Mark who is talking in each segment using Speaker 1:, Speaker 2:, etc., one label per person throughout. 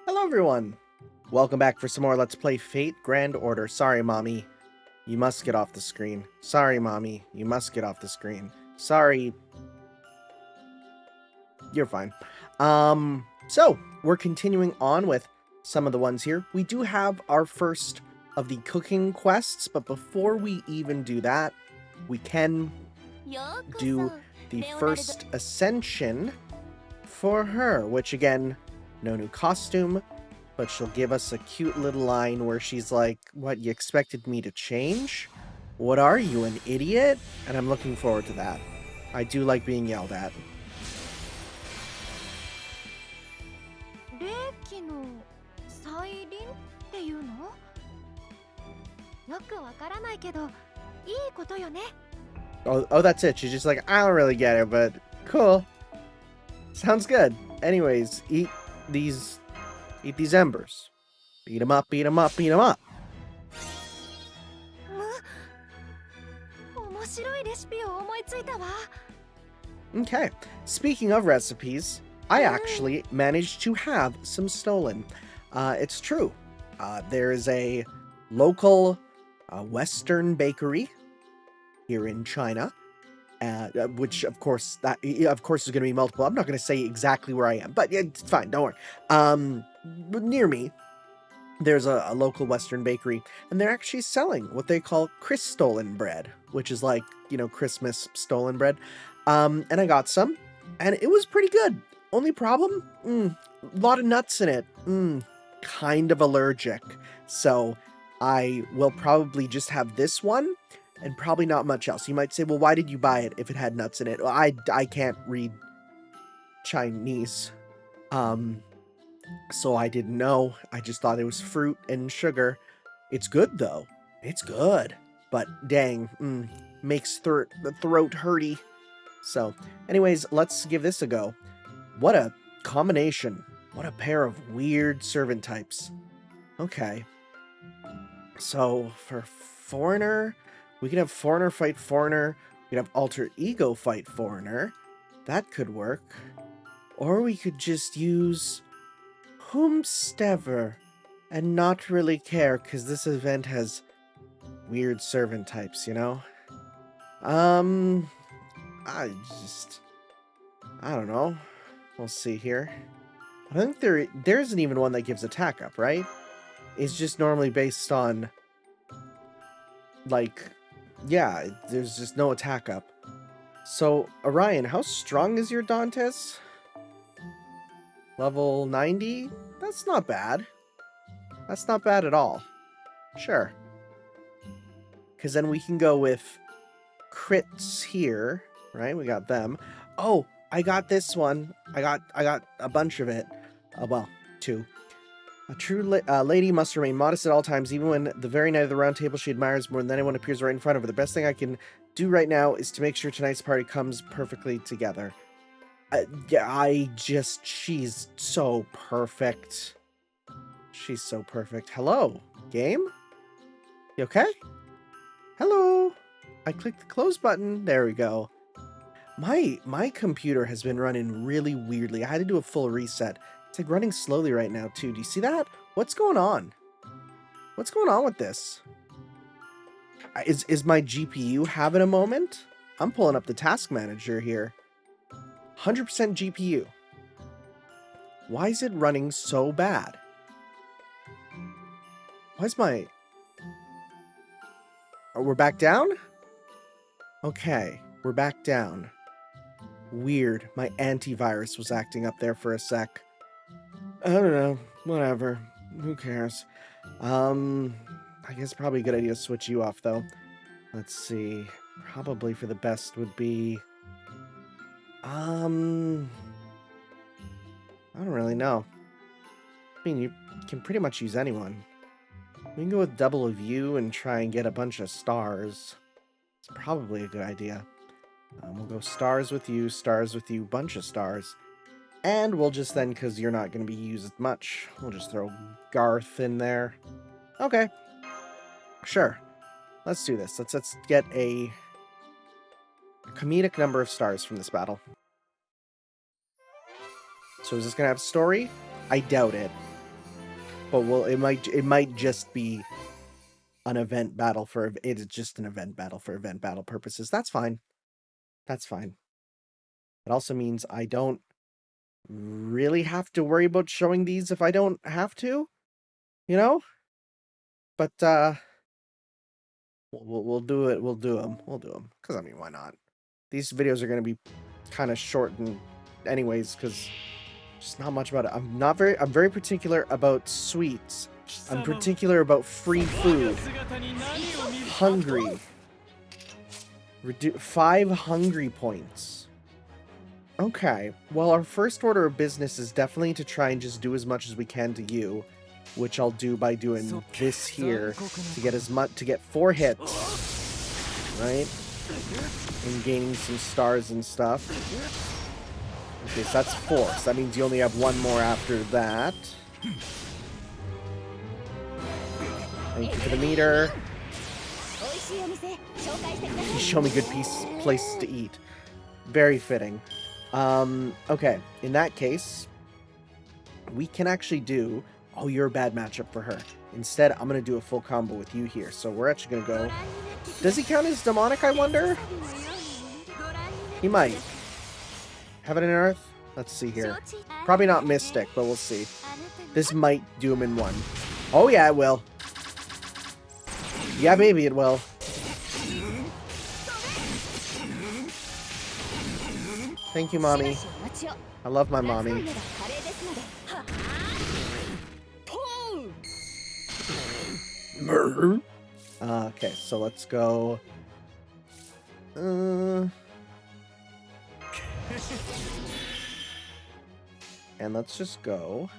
Speaker 1: Hello everyone! Welcome back for some more Let's Play Fate Grand Order. Sorry, Mommy. You must get off the screen. Sorry, Mommy. You must get off the screen. Sorry. You're fine. So, we're continuing on with some of the ones here. We do have our first of the cooking quests, but before we even do that, we can do the first ascension for her, which again, no new costume, but she'll give us a cute little line where she's like, "What, you expected me to change? What are you, an idiot?" And I'm looking forward to that. I do like being yelled at.
Speaker 2: 霊気の再臨っていうの？よくわからないけど、いいことよね。
Speaker 1: Oh, that's it. She's just like, I don't really get it, but cool. Sounds good. Anyways, eat these embers. Beat 'em up, beat 'em up, beat 'em up.
Speaker 2: 面白いレシピを思いついたわ。
Speaker 1: Okay. Speaking of recipes, I actually managed to have some stolen. It's true. There is a local Western bakery here in China, which of course is going to be multiple. I'm not going to say exactly where I am, but it's fine. Don't worry. Near me, there's a local Western bakery, and they're actually selling what they call Stolen bread, which is like, Christmas stolen bread. And I got some, and it was pretty good. Only problem? A lot of nuts in it. Kind of allergic. So I will probably just have this one, and probably not much else. You might say, well, why did you buy it if it had nuts in it? Well, I can't read Chinese. So I didn't know. I just thought it was fruit and sugar. It's good, though. It's good. But dang, makes the throat hurty. So, anyways, let's give this a go. What a combination. What a pair of weird servant types. Okay. So, for foreigner, we could have foreigner fight foreigner. We could have alter ego fight foreigner. That could work. Or we could just use whomstever and not really care, because this event has weird servant types, I don't know. We'll see here. I think there isn't even one that gives attack up, right? It's just normally based on, like, yeah, there's just no attack up. So, Orion, how strong is your Dantes? Level 90? That's not bad. That's not bad at all. Sure. Because then we can go with crits here, right? We got them. Oh, I got this one. I got a bunch of it. Well, two. A true lady must remain modest at all times, even when the very night of the round table she admires more than anyone appears right in front of her. The best thing I can do right now is to make sure tonight's party comes perfectly together. She's so perfect. She's so perfect. Hello, game? You okay? Hello. I clicked the close button. There we go. My computer has been running really weirdly. I had to do a full reset. It's like running slowly right now too. Do you see that? What's going on? What's going on with this? Is my GPU having a moment? I'm pulling up the task manager here. 100% GPU. Why is it running so bad? Why's my... Oh, we're back down? Okay, we're back down. Weird. My antivirus was acting up there for a sec. I don't know. Whatever. Who cares? I guess probably a good idea to switch you off, though. Let's see. Probably for the best would be... I don't really know. I mean, you can pretty much use anyone. We can go with double of you and try and get a bunch of stars. It's probably a good idea. We'll go stars with you, bunch of stars. And we'll just then, because you're not going to be used much, we'll just throw Garth in there. Okay. Sure. Let's do this. Let's get a comedic number of stars from this battle. So is this going to have story? I doubt it. But well, it might just be an event battle for it is just an event battle for event battle purposes. That's fine. That's fine. It also means I don't really have to worry about showing these if I don't have to, you know? But we'll do it. We'll do them. We'll do them cuz I mean, why not? These videos are going to be kind of short and anyways cuz just not much about it. I'm very particular about sweets. I'm particular about free food. Hungry. 5 hungry points. Okay, well, our first order of business is definitely to try and just do as much as we can to you, which I'll do by doing this here to get 4 hits, right? And gaining some stars and stuff. Okay, so that's 4. So that means you only have 1 more after that. Thank you for the meter. You show me good places to eat. Very fitting. Okay, in that case, we can actually do... Oh, you're a bad matchup for her. Instead, I'm going to do a full combo with you here. So we're actually going to go... Does he count as demonic, I wonder? He might. Heaven and Earth? Let's see here. Probably not Mystic, but we'll see. This might do him in 1. Oh yeah, it will. Yeah, baby, it will. Thank you, Mommy. I love my mommy. Okay, so let's go. And let's just go.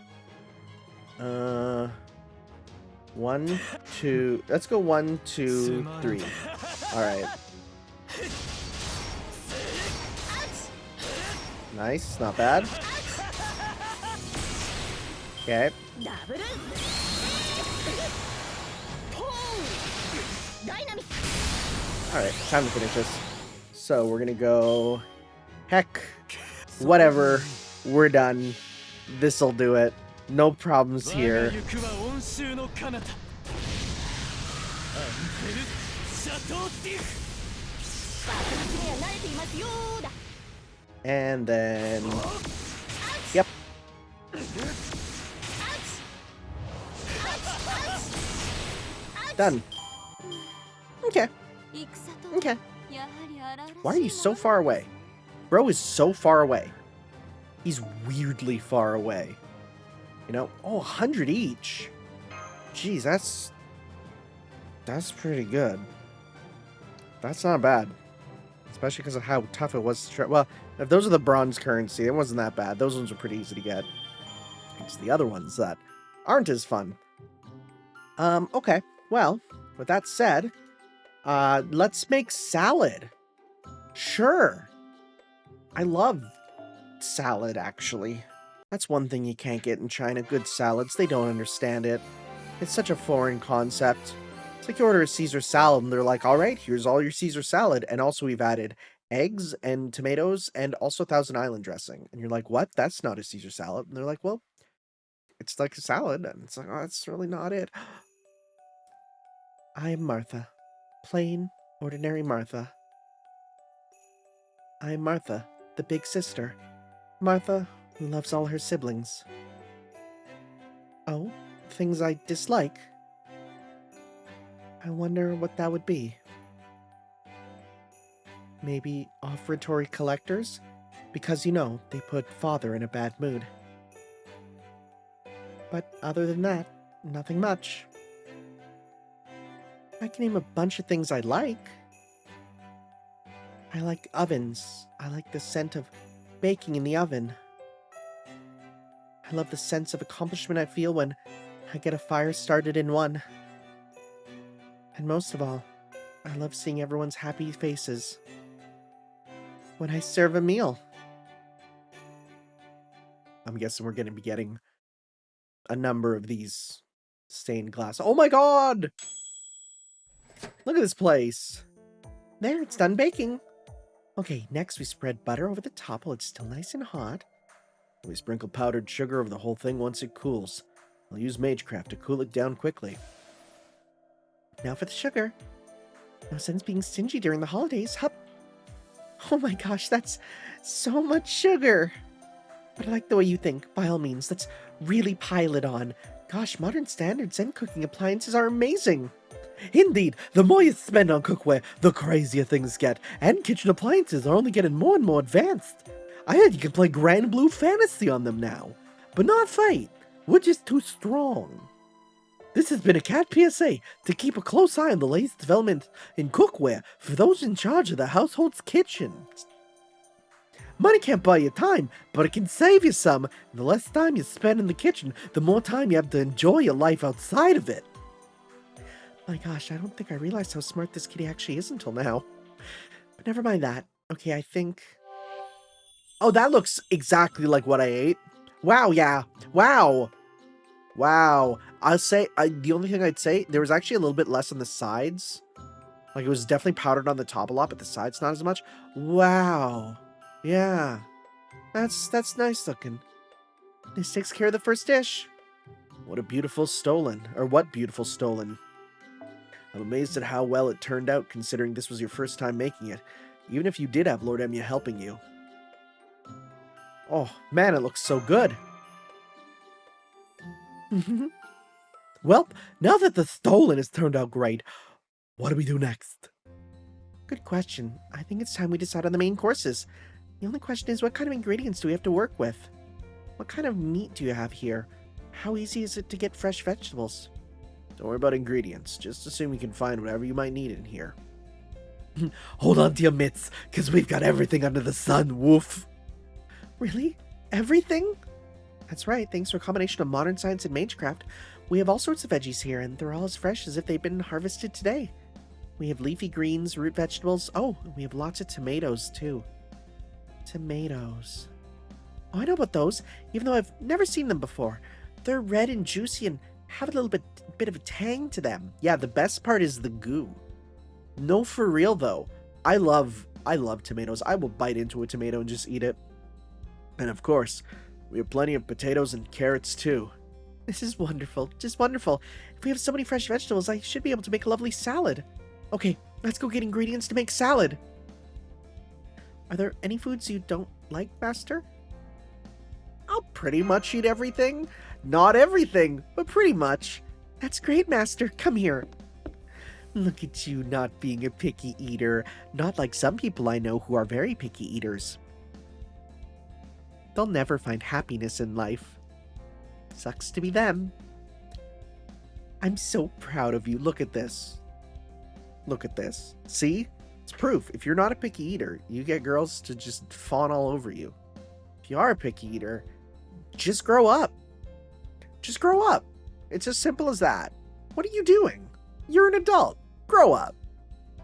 Speaker 1: 1, 2. Let's go 1, 2, 3. All right. Nice, not bad. Okay. Alright, time to finish this. So we're gonna go... Heck. Whatever. We're done. This'll do it. No problems here. And then... Yep. Done. Okay. Okay. Why are you so far away? Bro is so far away. He's weirdly far away. You know? Oh, 100 each. Jeez, that's pretty good. That's not bad. Especially because of how tough it was to try. Well, if those are the bronze currency, it wasn't that bad. Those ones are pretty easy to get. It's the other ones that aren't as fun. Okay. Well, with that said, let's make salad. Sure. I love salad, actually. That's one thing you can't get in China. Good salads. They don't understand it. It's such a foreign concept. It's like you order a Caesar salad and they're like, all right, here's all your Caesar salad. And also we've added eggs and tomatoes and also Thousand Island dressing. And you're like, what? That's not a Caesar salad. And they're like, well, it's like a salad. And it's like, oh, that's really not it. I am Martha. Plain, ordinary Martha. I am Martha, the big sister. Martha, who loves all her siblings. Oh, things I dislike? I wonder what that would be. Maybe offertory collectors? Because, you know, they put father in a bad mood. But other than that, nothing much. I can name a bunch of things I like. I like ovens. I like the scent of baking in the oven. I love the sense of accomplishment I feel when I get a fire started in one. And most of all, I love seeing everyone's happy faces when I serve a meal. I'm guessing we're going to be getting a number of these stained glass. Oh my god! Look at this place. There, it's done baking. Okay, next we spread butter over the top while it's still nice and hot. We sprinkle powdered sugar over the whole thing once it cools. I'll use Magecraft to cool it down quickly. Now for the sugar. No sense being stingy during the holidays. Hup. Oh my gosh, that's so much sugar. But I like the way you think. By all means, let's really pile it on. Gosh, modern standards and cooking appliances are amazing. Indeed, the more you spend on cookware, the crazier things get. And kitchen appliances are only getting more and more advanced. I heard you can play Grand Blue Fantasy on them now. But not fight. We're just too strong. This has been a Cat PSA to keep a close eye on the latest development in cookware for those in charge of the household's kitchens. Money can't buy you time, but it can save you some, and the less time you spend in the kitchen, the more time you have to enjoy your life outside of it. My gosh, I don't think I realized how smart this kitty actually is until now. But never mind that. Okay, I think... Oh, that looks exactly like what I ate. Wow, yeah. Wow. Wow. I'll say, the only thing I'd say, there was actually a little bit less on the sides. Like, it was definitely powdered on the top a lot, but the sides not as much. Wow. Yeah. That's nice looking. This takes care of the first dish. What a beautiful stolen. Or what beautiful stolen. I'm amazed at how well it turned out, considering this was your first time making it, even if you did have Lord Emu helping you. Oh, man, it looks so good. Well, now that the stolen has turned out great, what do we do next? Good question. I think it's time we decide on the main courses. The only question is, what kind of ingredients do we have to work with? What kind of meat do you have here? How easy is it to get fresh vegetables? Don't worry about ingredients. Just assume you can find whatever you might need in here. Hold on to your mitts, because we've got everything under the sun, woof. Really? Everything? That's right, thanks to a combination of modern science and Magecraft, we have all sorts of veggies here, and they're all as fresh as if they've been harvested today. We have leafy greens, root vegetables. Oh, we have lots of tomatoes, too. Tomatoes. Oh, I know about those, even though I've never seen them before. They're red and juicy and have a little bit of a tang to them. Yeah, the best part is the goo. No, for real, though. I love tomatoes. I will bite into a tomato and just eat it. And of course, we have plenty of potatoes and carrots, too. This is wonderful. Just wonderful. If we have so many fresh vegetables, I should be able to make a lovely salad. Okay, let's go get ingredients to make salad. Are there any foods you don't like, Master? I'll pretty much eat everything. Not everything, but pretty much. That's great, Master. Come here. Look at you not being a picky eater. Not like some people I know who are very picky eaters. They'll never find happiness in life. Sucks to be them. I'm so proud of you. Look at this. Look at this. See? It's proof. If you're not a picky eater, you get girls to just fawn all over you. If you are a picky eater, just grow up. Just grow up. It's as simple as that. What are you doing? You're an adult. Grow up.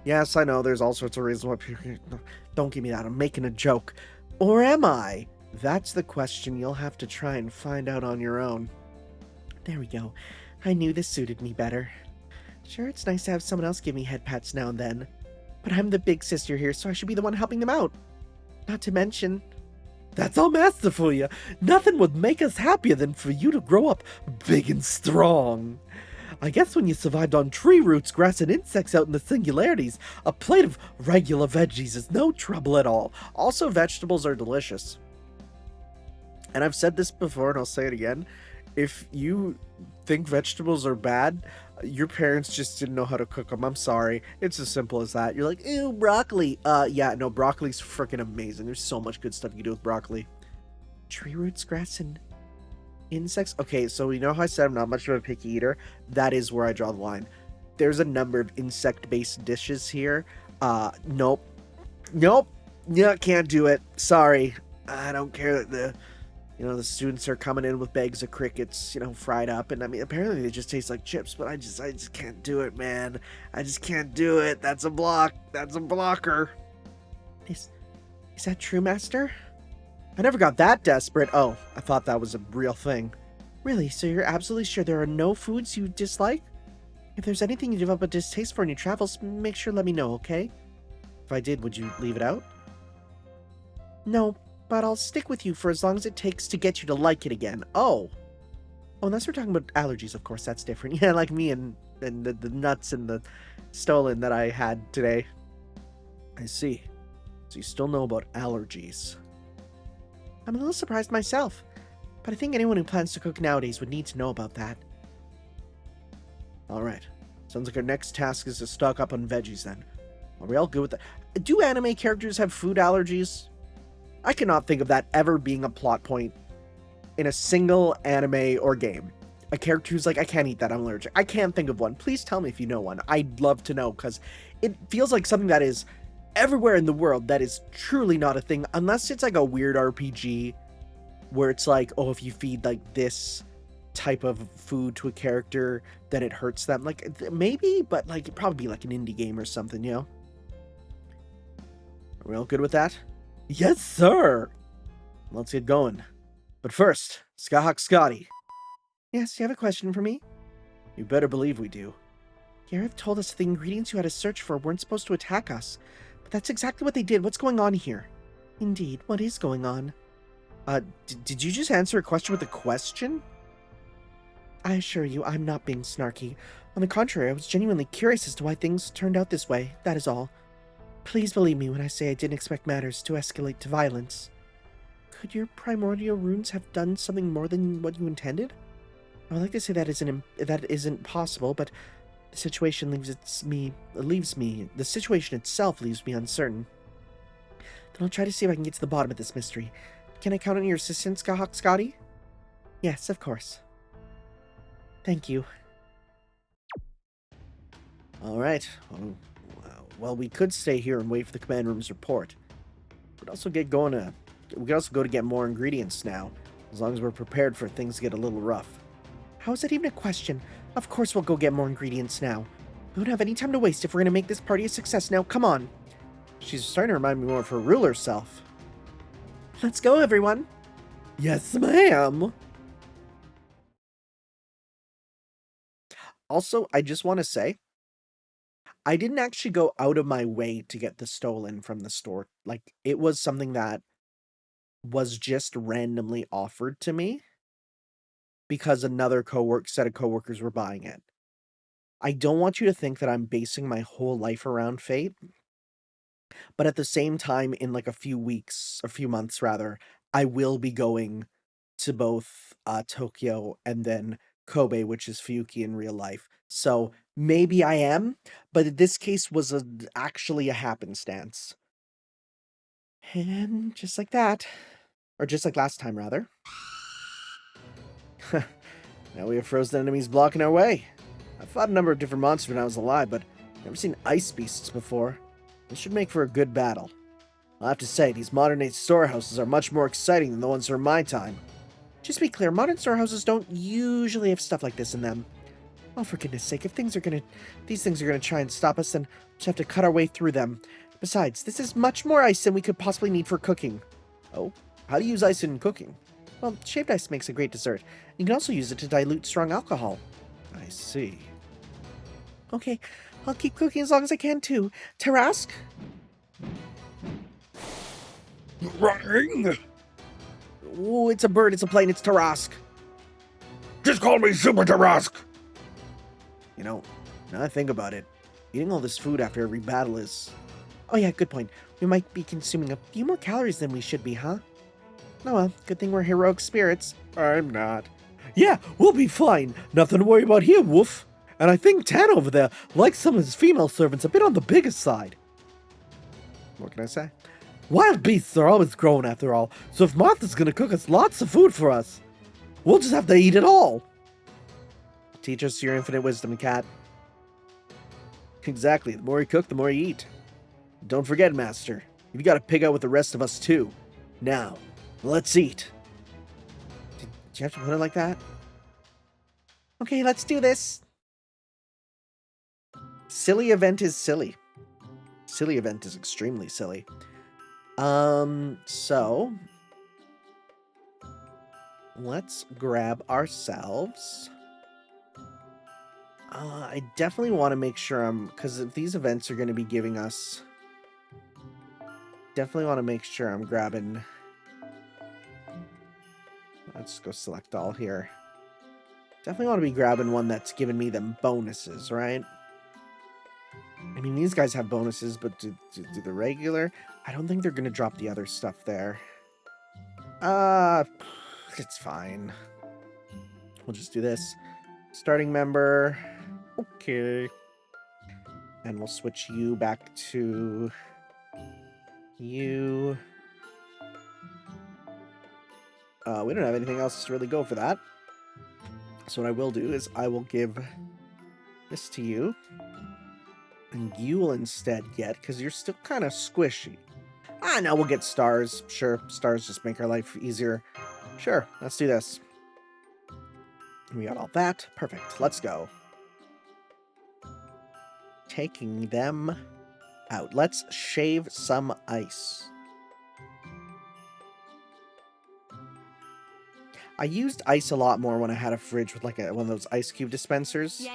Speaker 1: Yes, I know there's all sorts of reasons why people... Don't give me that. I'm making a joke. Or am I? That's the question you'll have to try and find out on your own. There we go. I knew this suited me better. Sure, it's nice to have someone else give me head pats now and then. But I'm the big sister here, so I should be the one helping them out. Not to mention... That's all masterful of you. Nothing would make us happier than for you to grow up big and strong. I guess when you survived on tree roots, grass, and insects out in the singularities, a plate of regular veggies is no trouble at all. Also, vegetables are delicious. And I've said this before, and I'll say it again. If you think vegetables are bad, your parents just didn't know how to cook them. I'm sorry. It's as simple as that. You're like, ew, broccoli. Yeah, no, broccoli's freaking amazing. There's so much good stuff you can do with broccoli. Tree roots, grass, and insects. Okay, so you know how I said I'm not much of a picky eater? That is where I draw the line. There's a number of insect-based dishes here. Nope. Nope. Yeah, can't do it. Sorry. I don't care that the students are coming in with bags of crickets, fried up. And I mean, apparently they just taste like chips, but I just can't do it, man. I just can't do it. That's a block. That's a blocker. Is that true, Master? I never got that desperate. Oh, I thought that was a real thing. Really? So you're absolutely sure there are no foods you dislike? If there's anything you develop a distaste for in your travels, make sure to let me know, okay? If I did, would you leave it out? No, but I'll stick with you for as long as it takes to get you to like it again. Oh. Oh, unless we're talking about allergies, of course, that's different. Yeah, like me and the nuts and the stolen that I had today. I see. So you still know about allergies. I'm a little surprised myself, but I think anyone who plans to cook nowadays would need to know about that. Alright. Sounds like our next task is to stock up on veggies then. Are we all good with that? Do anime characters have food allergies? I cannot think of that ever being a plot point in a single anime or game. A character who's like, I can't eat that, I'm allergic. I can't think of one. Please tell me if you know one. I'd love to know, because it feels like something that is everywhere in the world that is truly not a thing, unless it's like a weird RPG where it's like, oh, if you feed like this type of food to a character, then it hurts them. Like, maybe, but like, it'd probably be like an indie game or something, you know? Are we all good with that? Yes, sir! Let's get going. But first, Skahawk Scotty. Yes, you have a question for me? You better believe we do. Gareth told us the ingredients you had to search for weren't supposed to attack us, but that's exactly what they did. What's going on here? Indeed, what is going on? Did you just answer a question with a question? I assure you, I'm not being snarky. On the contrary, I was genuinely curious as to why things turned out this way, that is all. Please believe me when I say I didn't expect matters to escalate to violence. Could your primordial runes have done something more than what you intended? I would like to say that isn't possible, but the situation the situation itself leaves me uncertain. Then I'll try to see if I can get to the bottom of this mystery. Can I count on your assistance, Skahawk Scotty? Yes, of course. Thank you. Alright. Well, we could stay here and wait for the command room's report. We could also go to get more ingredients now, as long as we're prepared for things to get a little rough. How is that even a question? Of course we'll go get more ingredients now. We don't have any time to waste if we're gonna make this party a success now. Come on. She's starting to remind me more of her ruler self. Let's go, everyone. Yes, ma'am. Also, I just want to say, I didn't actually go out of my way to get the stolen from the store. Like, it was something that was just randomly offered to me because another set of coworkers were buying it. I don't want you to think that I'm basing my whole life around fate, but at the same time, in like a few months rather, I will be going to both Tokyo and then Kobe, which is Fuyuki in real life. So maybe I am, but in this case was actually a happenstance. And just like that, or just like last time rather. Now we have frozen enemies blocking our way. I've fought a number of different monsters when I was alive, but never seen ice beasts before. This should make for a good battle. I'll have to say, these modern-day storehouses are much more exciting than the ones from my time. Just to be clear, modern storehouses don't usually have stuff like this in them. Oh, for goodness sake, if these things are gonna try and stop us, then we'll just have to cut our way through them. Besides, this is much more ice than we could possibly need for cooking. Oh, how do you use ice in cooking? Well, shaved ice makes a great dessert. You can also use it to dilute strong alcohol. I see. Okay, I'll keep cooking as long as I can too. Tarask?
Speaker 3: Running?
Speaker 1: Ooh, it's a bird, it's a plane, it's Tarask.
Speaker 3: Just call me Super Tarask.
Speaker 1: You know, now that I think about it, eating all this food after every battle is... Oh yeah, good point. We might be consuming a few more calories than we should be, huh? Oh well, good thing we're heroic spirits.
Speaker 3: I'm not.
Speaker 1: Yeah, we'll be fine. Nothing to worry about here, Woof. And I think Tan over there likes some of his female servants a bit on the bigger side. What can I say? Wild beasts are always grown after all, so if Martha's gonna cook us lots of food for us, we'll just have to eat it all. Teach us your infinite wisdom, Cat. Exactly, the more you cook, the more you eat. Don't forget, Master, you've got to pig out with the rest of us too. Now, let's eat. Did you have to put it like that? Okay, let's do this. Silly event is silly. Silly event is extremely silly. So let's grab ourselves. I definitely want to make sure because if these events are going to be giving us, definitely want to make sure I'm grabbing. Let's go select all here. Definitely want to be grabbing one that's giving me them bonuses, right? I mean, these guys have bonuses, but do the regular? I don't think they're going to drop the other stuff there. It's fine. We'll just do this. Starting member. Okay. And we'll switch you back to you. We don't have anything else to really go for that. So what I will do is I will give this to you. And you will instead get, because you're still kind of squishy. No, we'll get stars. Sure, stars just make our life easier. Sure, let's do this. We got all that. Perfect. Let's go. Taking them out. Let's shave some ice. I used ice a lot more when I had a fridge with like one of those ice cube dispensers.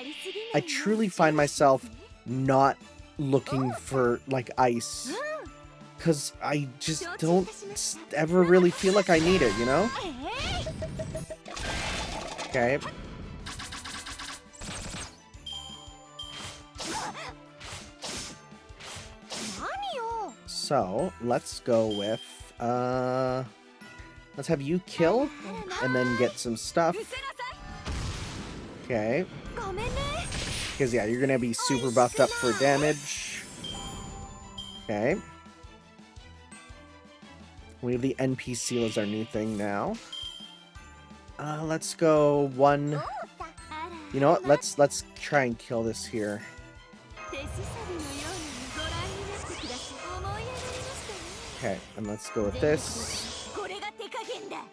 Speaker 1: I truly find myself not looking for like ice because I just don't ever really feel like I need it, you know? Okay. So let's go with let's have you kill and then get some stuff. Okay. Because yeah, you're gonna be super buffed up for damage. Okay. We have the NPC as our new thing now. Let's go one. You know what? Let's try and kill this here. Okay, and let's go with this.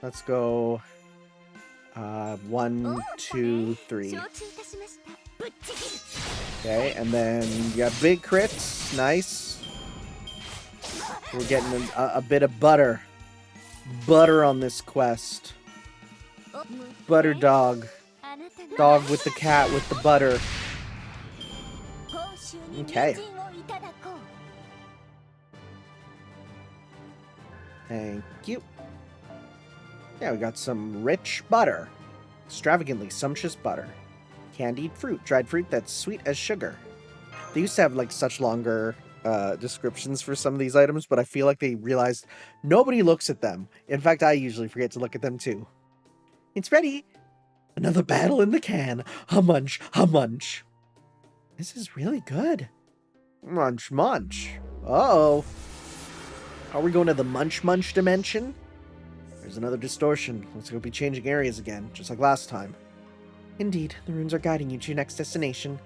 Speaker 1: Let's go 1, 2, 3. Okay, and then you got big crits. Nice. We're getting a bit of butter. Butter on this quest. Butter dog. Dog with the cat with the butter. Okay. Thank you. Yeah, we got some rich butter. Extravagantly sumptuous butter. Candied fruit. Dried fruit that's sweet as sugar. They used to have like such longer descriptions for some of these items, but I feel like they realized nobody looks at them. In fact, I usually forget to look at them too. It's ready. Another battle in the can. A munch, a munch. This is really good. Munch, munch. Uh-oh. Are we going to the munch, munch dimension? There's another distortion. Looks like we'll be changing areas again, just like last time. Indeed, the runes are guiding you to your next destination.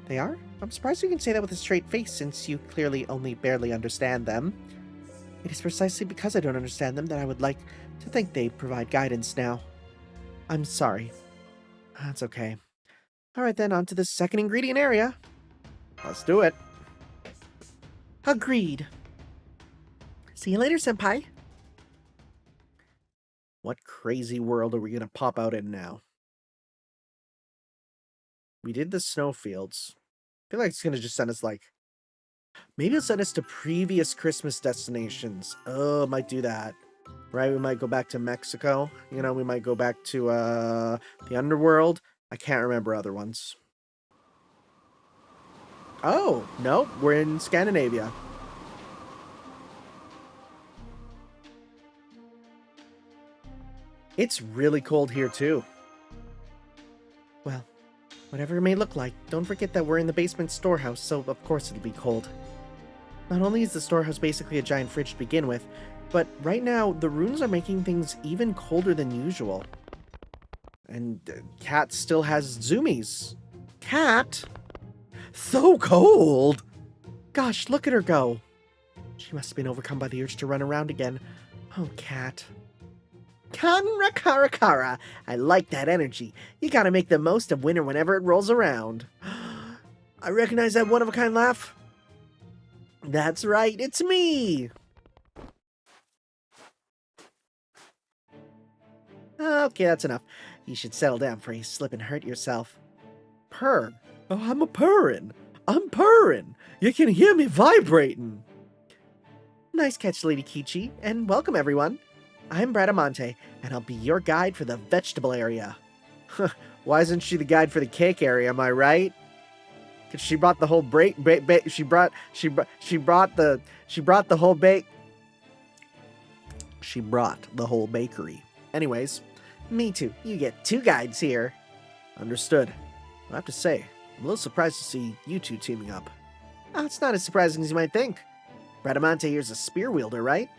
Speaker 1: They are? I'm surprised you can say that with a straight face, since you clearly only barely understand them. It is precisely because I don't understand them that I would like to think they provide guidance now. I'm sorry. That's okay. Alright then, on to the second ingredient area. Let's do it. Agreed. See you later, senpai. What crazy world are we gonna pop out in now? We did the snowfields. I feel like it's gonna just send us like... Maybe it'll send us to previous Christmas destinations. Oh, it might do that. Right, we might go back to Mexico. You know, we might go back to the underworld. I can't remember other ones. Oh, no, we're in Scandinavia. It's really cold here, too. Well, whatever it may look like, don't forget that we're in the basement storehouse, so of course it'll be cold. Not only is the storehouse basically a giant fridge to begin with, but right now, the runes are making things even colder than usual. And Cat still has zoomies. Cat? So cold! Gosh, look at her go. She must have been overcome by the urge to run around again. Oh, Cat. Kanra kara kara. I like that energy. You gotta make the most of winter whenever it rolls around. I recognize that one-of-a-kind laugh. That's right, it's me! Okay, that's enough. You should settle down before you slip and hurt yourself. Purr. Oh, I'm a purrin'. I'm purrin'. You can hear me vibrating. Nice catch, Lady Kichi, and welcome everyone. I'm Bradamonte, and I'll be your guide for the vegetable area. Why isn't she the guide for the cake area? Am I right? Cause she brought the whole she brought the whole She brought the whole bakery. Anyways, me too. You get 2 guides here. Understood. I have to say, I'm a little surprised to see you 2 teaming up. It's not as surprising as you might think. Bradamante here's a spear wielder, right?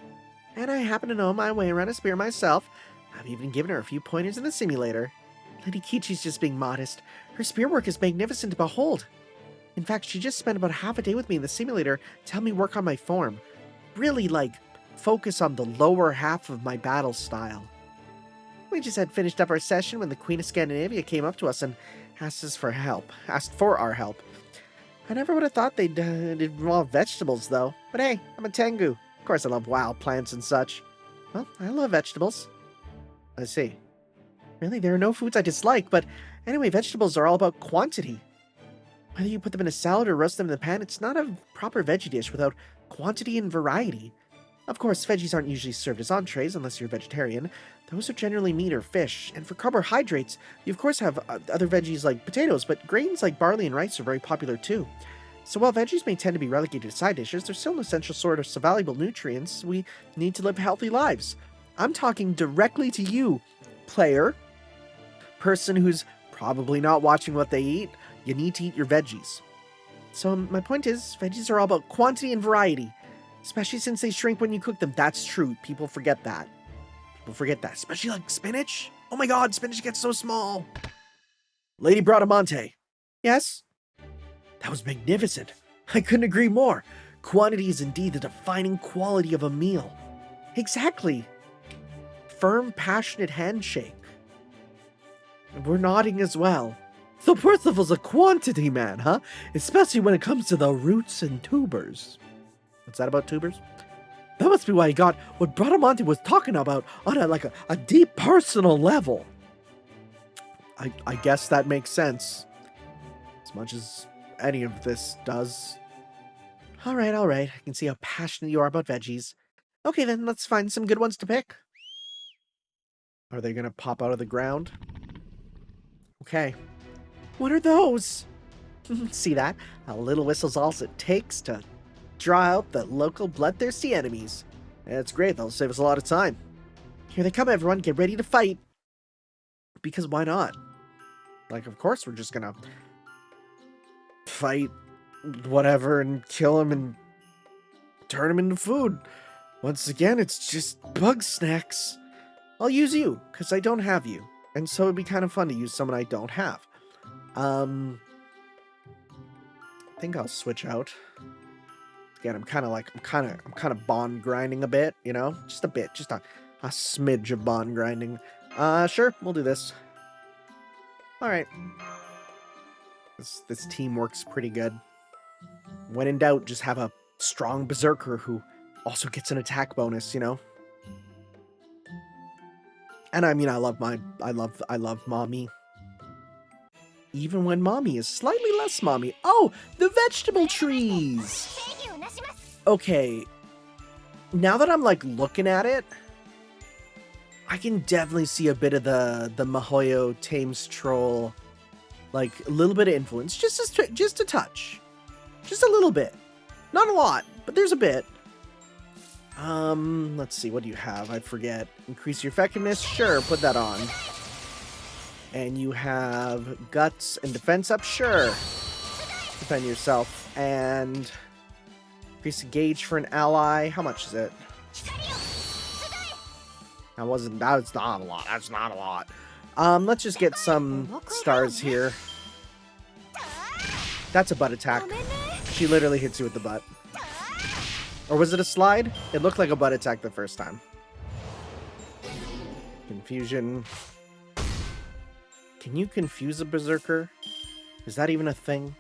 Speaker 1: And I happen to know my way around a spear myself. I've even given her a few pointers in the simulator. Lady Kichi's just being modest. Her spear work is magnificent to behold. In fact, she just spent about half a day with me in the simulator to help me work on my form. Really, focus on the lower half of my battle style. We just had finished up our session when the Queen of Scandinavia came up to us and asked for our help. I never would have thought they'd involve vegetables, though. But hey, I'm a Tengu. Of course I love wild plants and such. Well, I love vegetables. I see. Really, there are no foods I dislike, but anyway, vegetables are all about quantity. Whether you put them in a salad or roast them in the pan, it's not a proper veggie dish without quantity and variety. Of course, veggies aren't usually served as entrees unless you're vegetarian. Those are generally meat or fish. And for carbohydrates, you of course have other veggies like potatoes, but grains like barley and rice are very popular too. So while veggies may tend to be relegated to side dishes, they're still an essential source of valuable nutrients we need to live healthy lives. I'm talking directly to you, player, person who's probably not watching what they eat. You need to eat your veggies. So my point is, veggies are all about quantity and variety. Especially since they shrink when you cook them. That's true. People forget that. Especially like spinach. Oh my god, spinach gets so small. Lady Bradamante. Yes? That was magnificent. I couldn't agree more. Quantity is indeed the defining quality of a meal. Exactly. Firm, passionate handshake. And we're nodding as well. So Percival's a quantity man, huh? Especially when it comes to the roots and tubers. What's that about tubers? That must be why he got what Bradamante was talking about on a deep personal level. I guess that makes sense. As much as any of this does. Alright. I can see how passionate you are about veggies. Okay then, let's find some good ones to pick. Are they gonna pop out of the ground? Okay. What are those? See that? A little whistle's all it takes to draw out the local bloodthirsty enemies. That's great, that'll save us a lot of time. Here they come, everyone, get ready to fight. Because why not? Of course we're just gonna fight whatever and kill them and turn them into food. Once again, it's just bug snacks. I'll use you, because I don't have you. And so it'd be kind of fun to use someone I don't have. I think I'll switch out. Again, I'm kind of bond grinding a bit, you know? Just a bit, just a smidge of bond grinding. Sure, we'll do this. Alright. This team works pretty good. When in doubt, just have a strong berserker who also gets an attack bonus, you know? And I mean, I love Mommy. Even when Mommy is slightly less Mommy. Oh, the vegetable trees! Okay, now that I'm looking at it, I can definitely see a bit of the Mihoyo Tames Troll, a little bit of influence, just a touch, just a little bit, not a lot, but there's a bit. Let's see, what do you have? I forget. Increase your effectiveness, sure, put that on. And you have guts and defense up, sure. Defend yourself and. Increase the gauge for an ally. How much is it? That's not a lot. That's not a lot. Let's just get some stars here. That's a butt attack. She literally hits you with the butt. Or was it a slide? It looked like a butt attack the first time. Confusion. Can you confuse a berserker? Is that even a thing?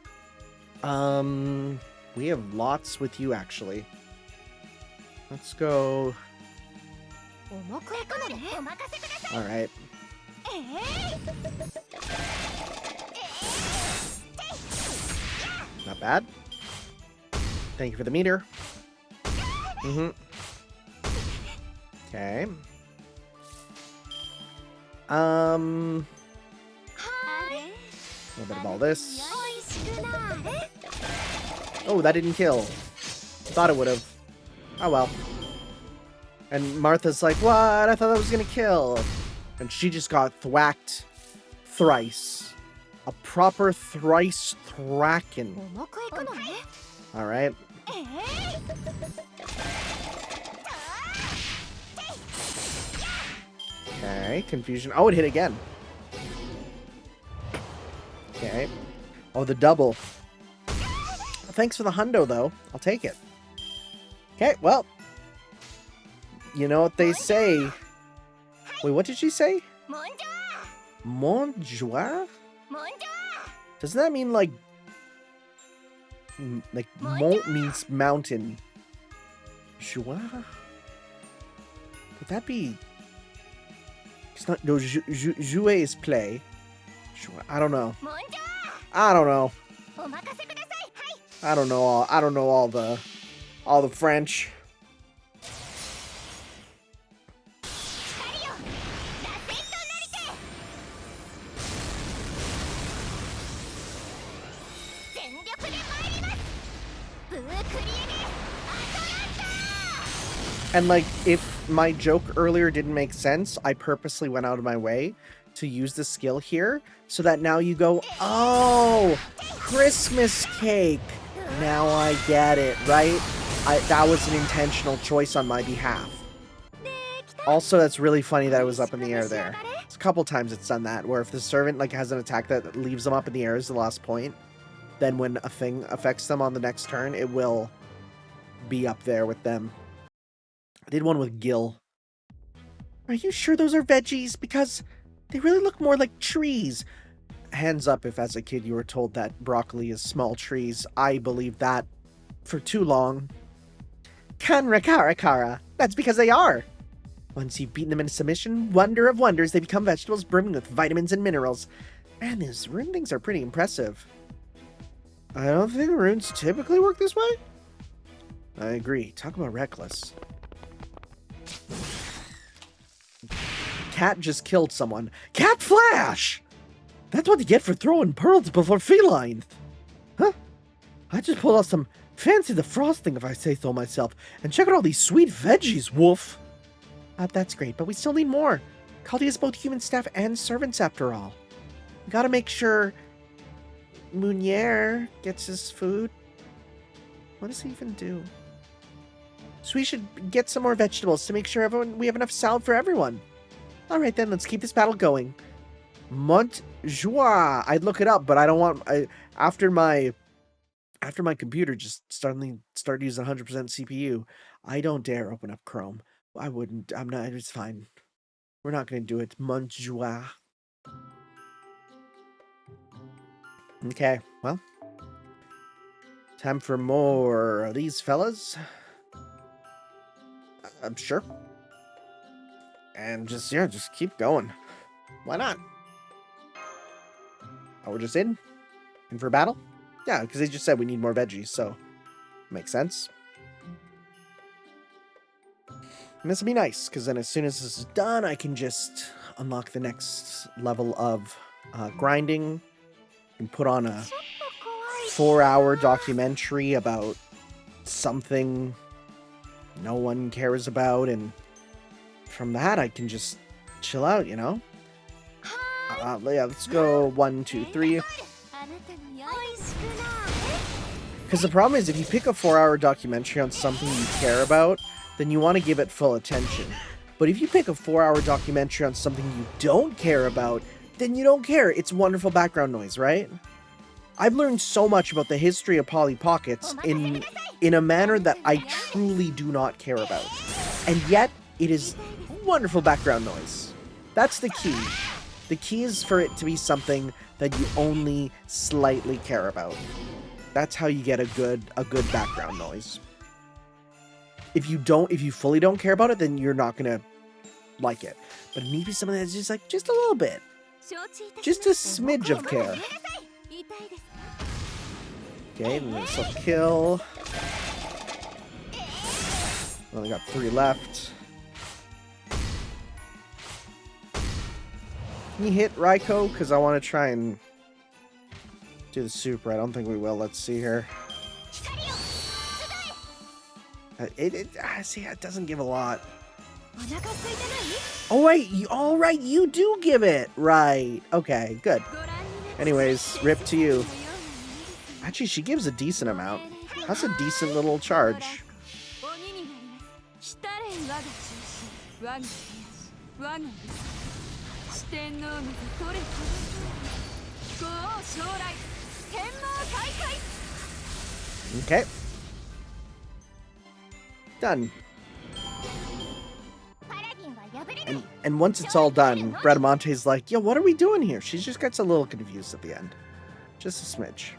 Speaker 1: We have lots with you, actually. Let's go. Alright. Not bad. Thank you for the meter. Okay. little bit of all this. Oh, that didn't kill. Thought it would have. Oh well. And Martha's like, what? I thought that was gonna kill. And she just got thwacked thrice. A proper thrice thwacking. Alright. Okay, confusion. Oh, it hit again. Okay. Oh, the double. Thanks for the hundo, though. I'll take it. Okay, well. You know what they say. Wait, what did she say? Mon joie? Doesn't that mean like mont means mountain? Joie? Would that be? It's not. No, jouer is play. Joie. I don't know. I don't know. I don't know all. I don't know all the French. And like, if my joke earlier didn't make sense, I purposely went out of my way to use the skill here so that now you go, oh, Christmas cake. Now I get it, right? That was an intentional choice on my behalf. Also, that's really funny that it was up in the air there. It's a couple times it's done that, where if the servant like has an attack that leaves them up in the air as the last point, then when a thing affects them on the next turn, it will be up there with them. I did one with Gil. Are you sure those are veggies? Because they really look more like trees. Hands up if as a kid you were told that broccoli is small trees. I believed that for too long. Kanrakara. That's because they are. Once you've beaten them into submission, wonder of wonders, they become vegetables brimming with vitamins and minerals. Man, these rune things are pretty impressive. I don't think runes typically work this way. I agree. Talk about reckless. Cat just killed someone. Cat Flash! That's what you get for throwing pearls before feline. Huh? I just pulled out some fancy the frosting, if I say so myself. And check out all these sweet veggies, woof. That's great, but we still need more. Caldi is both human staff and servants, after all. We gotta make sure Munier gets his food. What does he even do? So we should get some more vegetables to make sure we have enough salad for everyone. Alright then, let's keep this battle going. Montjoie. I'd look it up, but I don't want... After my computer just started using 100% CPU, I don't dare open up Chrome. I wouldn't. I'm not. It's fine. We're not going to do it. Montjoie. Okay, well. Time for more of these fellas. I'm sure. And just keep going. Why not? Oh, we're just in for battle? Yeah, because they just said we need more veggies, so makes sense. And this will be nice, because then as soon as this is done, I can just unlock the next level of grinding and put on a 4-hour documentary about something no one cares about, and from that I can just chill out, you know? Yeah, let's go 1, 2, 3. Because the problem is, if you pick a 4-hour documentary on something you care about, then you want to give it full attention. But if you pick a 4-hour documentary on something you don't care about, then you don't care. It's wonderful background noise, right? I've learned so much about the history of Polly Pockets in a manner that I truly do not care about. And yet, it is wonderful background noise. That's the key. The key is for it to be something that you only slightly care about. That's how you get a good background noise. If you fully don't care about it, then you're not gonna like it. But it needs to be something that's just like, just a little bit. Just a smidge of care. Okay, and this will kill. Only got 3 left. Can you hit Raiko? Because I want to try and do the super. I don't think we will. Let's see here. See, it doesn't give a lot. Oh wait, all right, you do give it. Right. Okay, good. Anyways, rip to you. Actually, she gives a decent amount. That's a decent little charge. Okay. Done. And once it's all done, Bradamonte's like, yo, what are we doing here? She just gets a little confused at the end. Just a smidge.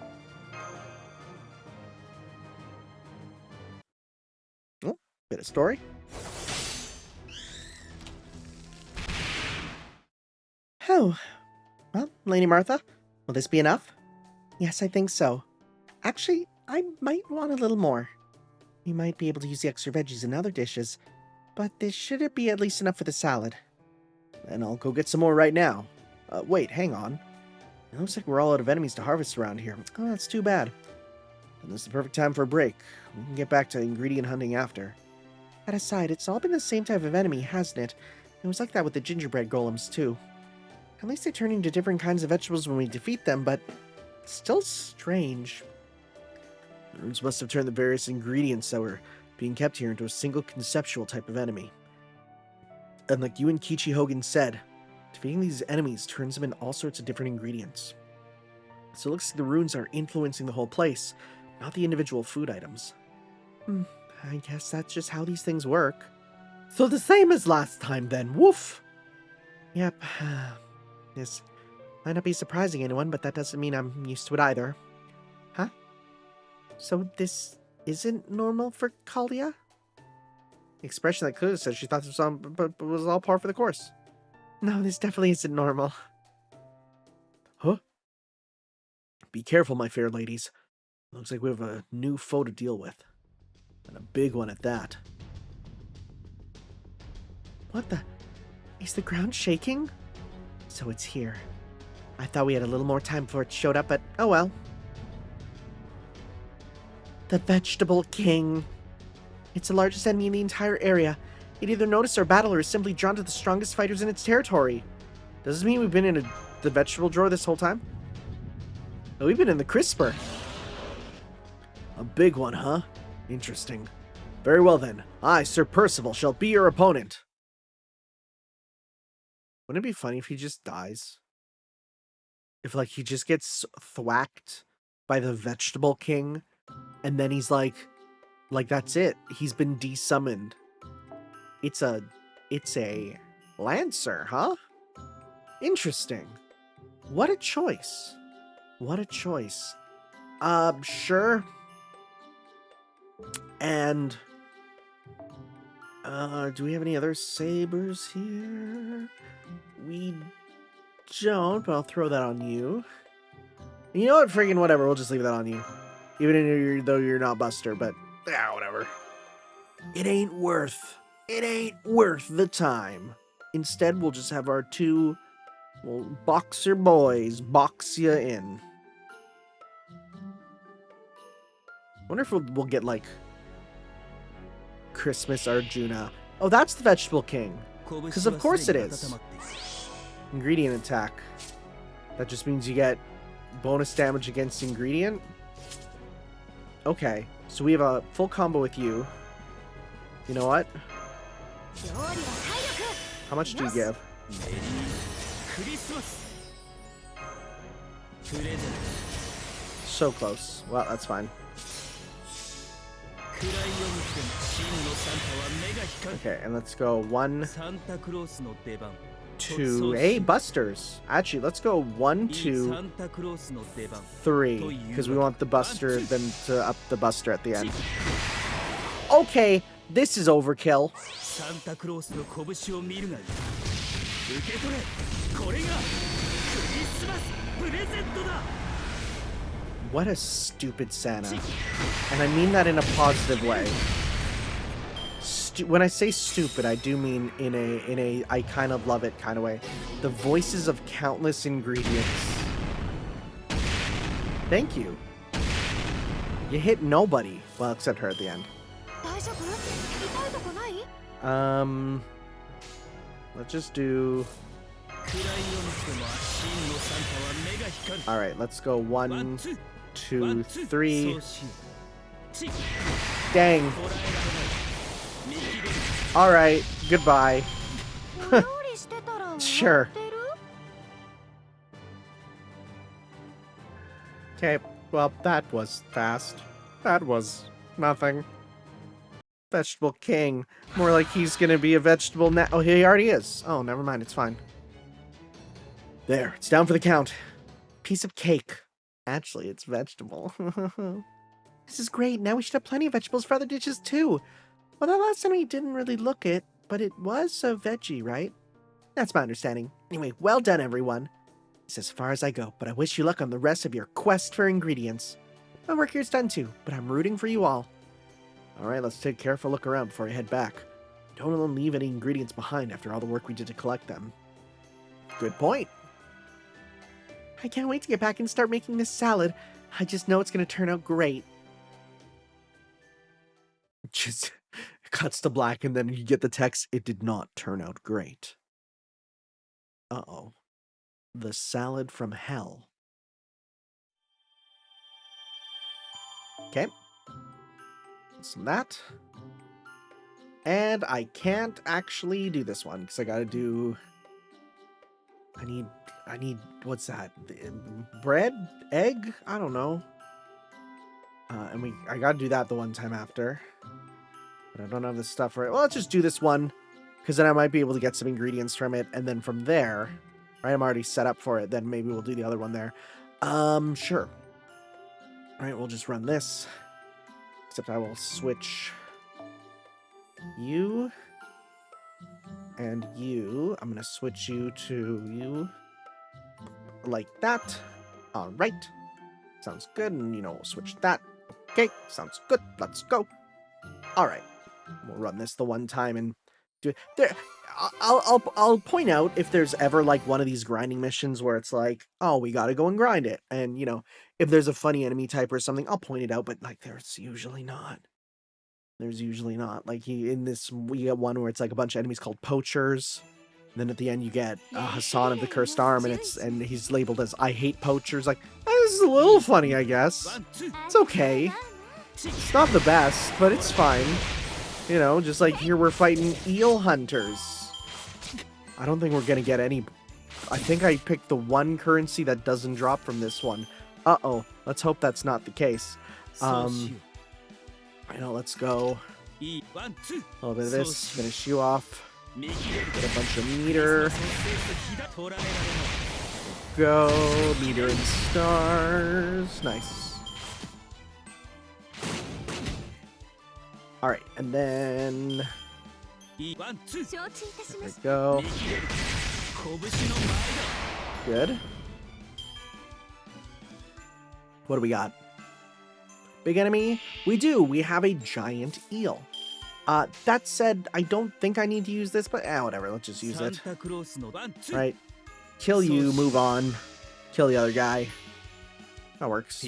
Speaker 1: Oh, bit of story. Oh. Well, Lady Martha, will this be enough? Yes, I think so. Actually, I might want a little more. You might be able to use the extra veggies in other dishes, but this should be at least enough for the salad. Then I'll go get some more right now. Wait, hang on. It looks like we're all out of enemies to harvest around here. Oh, that's too bad. Then this is the perfect time for a break. We can get back to ingredient hunting after. That aside, it's all been the same type of enemy, hasn't it? It was like that with the gingerbread golems, too. At least they turn into different kinds of vegetables when we defeat them, but still strange. The runes must have turned the various ingredients that were being kept here into a single conceptual type of enemy. And like you and Kichi Hogan said, defeating these enemies turns them into all sorts of different ingredients. So it looks like the runes are influencing the whole place, not the individual food items. I guess that's just how these things work. So the same as last time then, woof! Yep. This might not be surprising anyone, but that doesn't mean I'm used to it either. Huh? So this isn't normal for Kalia? The expression that clearly said she thought this was all par for the course. No, this definitely isn't normal. Huh? Be careful, my fair ladies. Looks like we have a new foe to deal with. And a big one at that. What the? Is the ground shaking? So it's here. I thought we had a little more time before it showed up, but oh well. The Vegetable King. It's the largest enemy in the entire area. It either noticed our battle or is simply drawn to the strongest fighters in its territory. Does this mean we've been in the vegetable drawer this whole time? No, we've been in the crisper. A big one, huh? Interesting. Very well then. I, Sir Percival, shall be your opponent. Wouldn't it be funny if he just dies? If, like, he just gets thwacked by the Vegetable King, and then he's like, that's it. He's been desummoned. It's a Lancer, huh? Interesting. What a choice. What a choice. Sure. And, do we have any other sabers here? We don't, but I'll throw that on you. You know what? Friggin' whatever. We'll just leave that on you. Even though you're not Buster, but yeah, whatever. It ain't worth the time. Instead, we'll just have our two, well, boxer boys box you in. Wonder if we'll get, like, Christmas Arjuna. Oh, that's the Vegetable King. Because of course it is. Ingredient attack. That just means you get bonus damage against ingredient. Okay, so we have a full combo with you. You know what? How much do you give? So close. Well, that's fine. Okay, and let's go 1, 2, hey, Busters. Actually, let's go 1, 2, 3, because we want the Buster, then to up the Buster at the end. Okay, this is overkill. What a stupid Santa. And I mean that in a positive way. When I say stupid, I do mean in a I kind of love it kind of way. The voices of countless ingredients. Thank you. You hit nobody. Well, except her at the end.
Speaker 2: 大丈夫？痛いとこない？
Speaker 1: Let's just do... Alright, let's go 1, 2, 3. Dang. Alright, goodbye.
Speaker 2: お料理してたら終わ
Speaker 1: Sure.
Speaker 2: ってる？
Speaker 1: Okay, well, that was fast. That was nothing. Vegetable king. More like he's gonna be a vegetable now. Oh, he already is. Oh, never mind, it's fine. There, it's down for the count. Piece of cake. Actually, it's vegetable. This is great. Now we should have plenty of vegetables for other dishes, too. Well, that last time we didn't really look it, but it was a veggie, right? That's my understanding. Anyway, well done, everyone. It's as far as I go, but I wish you luck on the rest of your quest for ingredients. My work here's done too, but I'm rooting for you all. Alright, let's take a careful look around before I head back. Don't want to leave any ingredients behind after all the work we did to collect them. Good point. I can't wait to get back and start making this salad. I just know it's going to turn out great. Just cuts to black and then you get the text, it did not turn out great. Uh-oh. The salad from hell. Okay. So that. And I can't actually do this one because I gotta do... I need, what's that? Bread? Egg? I don't know. And I gotta do that the one time after. But I don't have the stuff right. Well, let's just do this one because then I might be able to get some ingredients from it. And then from there, right, I'm already set up for it. Then maybe we'll do the other one there. Sure. All right, we'll just run this. Except I will switch you and you. I'm going to switch you to you like that. All right. Sounds good. And, we'll switch that. Okay, sounds good. Let's go. All right. We'll run this the one time and do it. There, I'll point out if there's ever like one of these grinding missions where it's like, oh, we got to go and grind it. And, if there's a funny enemy type or something, I'll point it out. But like, there's usually not. Like in this, we get one where it's like a bunch of enemies called poachers. And then at the end, you get Hassan of the Cursed Arm, and he's labeled as "I hate poachers." Like, this is a little funny, I guess. It's okay. It's not the best, but it's fine. Just like here we're fighting eel hunters. I don't think we're gonna get any. I think I picked the one currency that doesn't drop from this one. Uh-oh. Let's hope that's not the case. Let's go. A little bit of this. Finish you off. Get a bunch of meter. Go. Meter and stars. Nice. Alright, and then... There we go. Good. What do we got? Big enemy? We do. We have a giant eel. That said, I don't think I need to use this, but whatever. Let's just use it. Right. Kill you, move on. Kill the other guy. That works.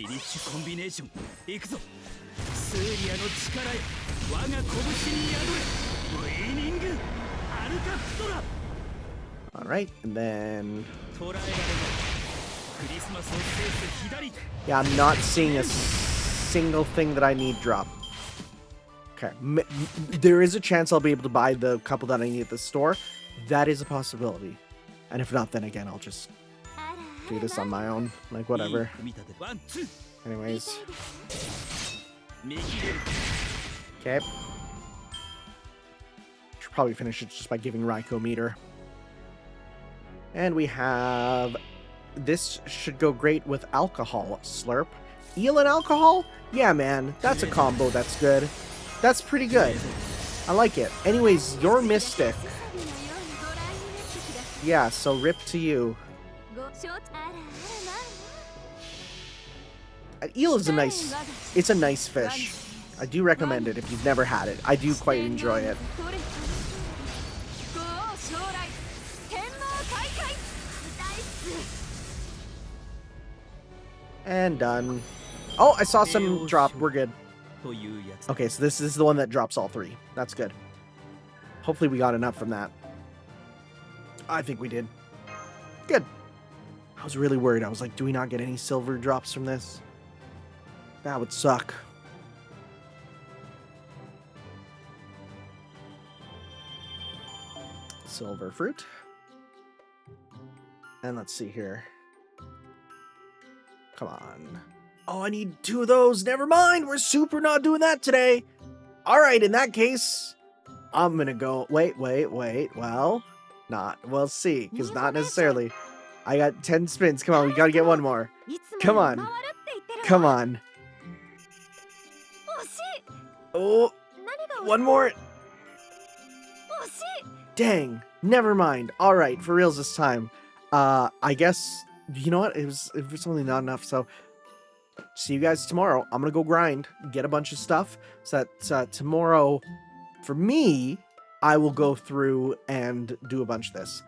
Speaker 1: Alright, and then... Yeah, I'm not seeing a single thing that I need drop. Okay, there is a chance I'll be able to buy the couple that I need at the store. That is a possibility. And if not, then again, I'll just do this on my own. Like, whatever. Anyways. Okay. Should probably finish it just by giving Raiko meter. And we have... This should go great with alcohol. Slurp. Eel and alcohol? Yeah, man. That's a combo that's good. That's pretty good. I like it. Anyways, you're Mystic. Yeah, so rip to you. Eel is a nice... It's a nice fish. I do recommend it if you've never had it. I do quite enjoy it. And done. Oh, I saw some drop. We're good. Okay, so this is the one that drops all 3. That's good. Hopefully we got enough from that. I think we did. Good. I was really worried. I was like, do we not get any silver drops from this? That would suck. Silver fruit. And let's see here. Come on. Oh, I need 2 of those. Never mind. We're super not doing that today. All right, in that case, I'm going to go. Wait. Well, not. We'll see, because not necessarily. I got 10 spins. Come on, we got to get one more. Come on. Come on. Oh, one more. Dang. Never mind. All right, for reals this time. I guess, you know what? It was only not enough, so see you guys tomorrow. I'm gonna go grind, get a bunch of stuff, so that tomorrow, for me, I will go through and do a bunch of this.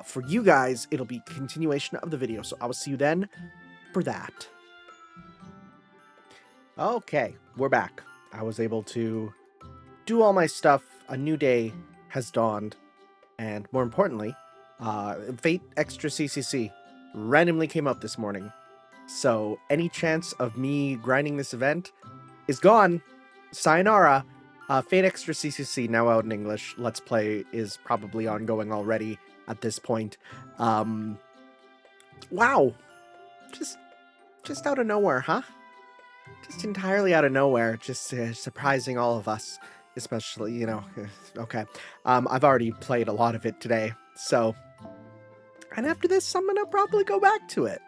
Speaker 1: For you guys, it'll be continuation of the video, so I will see you then for that. Okay, we're back. I was able to do all my stuff. A new day has dawned, and more importantly, Fate Extra CCC randomly came up this morning. So any chance of me grinding this event is gone. Sayonara. Fate Extra CCC, now out in English. Let's Play is probably ongoing already at this point. Wow. Just out of nowhere, huh? Just entirely out of nowhere. Just surprising all of us. Especially, you know, okay. I've already played a lot of it today, so. And after this, I'm gonna probably go back to it.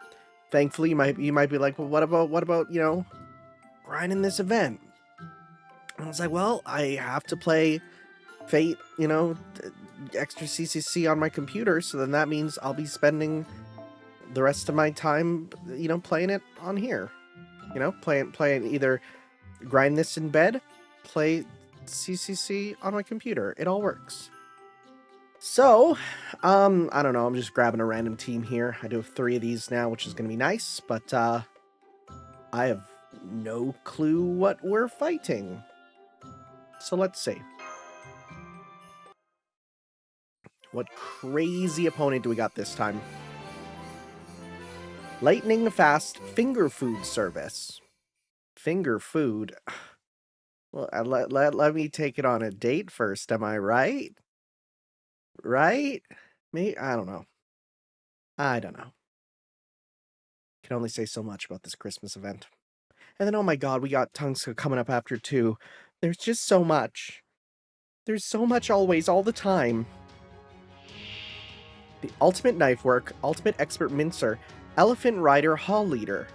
Speaker 1: Thankfully, you might be like, well, what about, you know, grinding this event? And I was like, well, I have to play Fate, you know, Extra CCC on my computer, so then that means I'll be spending the rest of my time, you know, playing it on here. You know, playing either grind this in bed, play CCC on my computer. It all works. So, I don't know. I'm just grabbing a random team here. I do have 3 of these now, which is going to be nice, but I have no clue what we're fighting. So let's see. What crazy opponent do we got this time? Lightning Fast Finger Food Service. Finger food. Well, let me take it on a date first, am I right? Right? Me? I don't know. Can only say so much about this Christmas event. And then, oh my god, we got Tungska coming up after too. There's just so much. There's so much always, all the time. The Ultimate Knife Work, Ultimate Expert Mincer, Elephant Rider Hall Leader.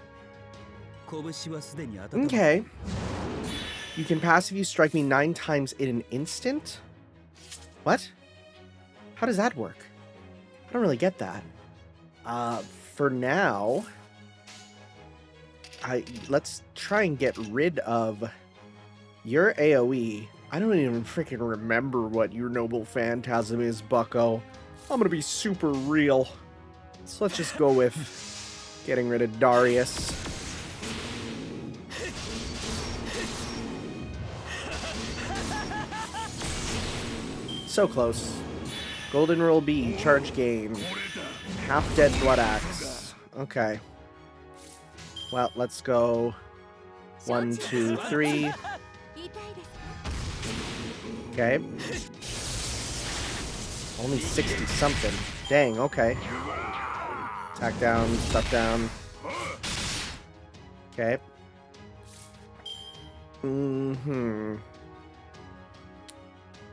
Speaker 1: Okay. You can pass if you strike me 9 times in an instant? What? How does that work? I don't really get that. For now, let's try and get rid of your AoE. I don't even freaking remember what your noble phantasm is, bucko. I'm gonna be super real. So let's just go with getting rid of Darius. So close. Golden Rule B, charge gain. Half dead blood axe. Okay. Well, let's go 1, 2, 3. Okay. Only 60 something. Dang, okay. Attack down, stuff down. Okay.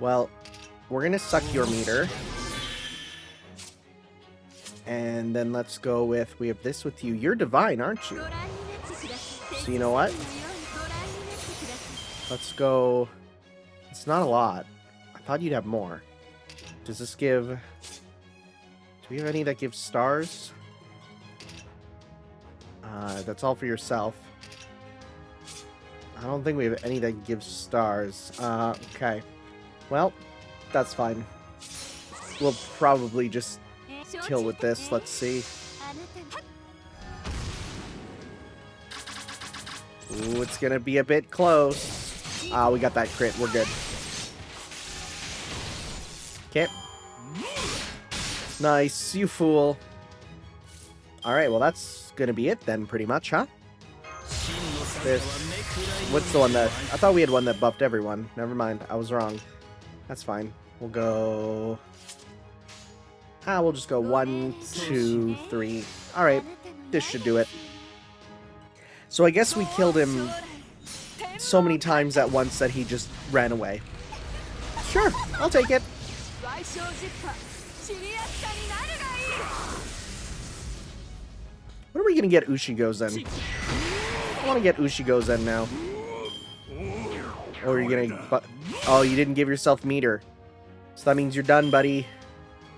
Speaker 1: Well, we're gonna suck your meter. And then let's go with, we have this with you. You're divine, aren't you? So you know what? Let's go, it's not a lot. I thought you'd have more. Does this give, do we have any that give stars? That's all for yourself. I don't think we have any that gives stars. Okay. Well, that's fine. We'll probably just kill with this. Let's see. Ooh, it's gonna be a bit close. Ah, we got that crit. We're good. Okay. Nice, you fool. Alright, well that's gonna be it then, pretty much, huh? What's the one that... I thought we had one that buffed everyone. Never mind, I was wrong. That's fine. We'll go... we'll just go 1, 2, 3. Alright, this should do it. So I guess we killed him so many times at once that he just ran away. Sure, I'll take it. When are we gonna get Ushigozen? I want to get Ushigozen now. Or are you gonna... Oh, you didn't give yourself meter. So that means you're done, buddy.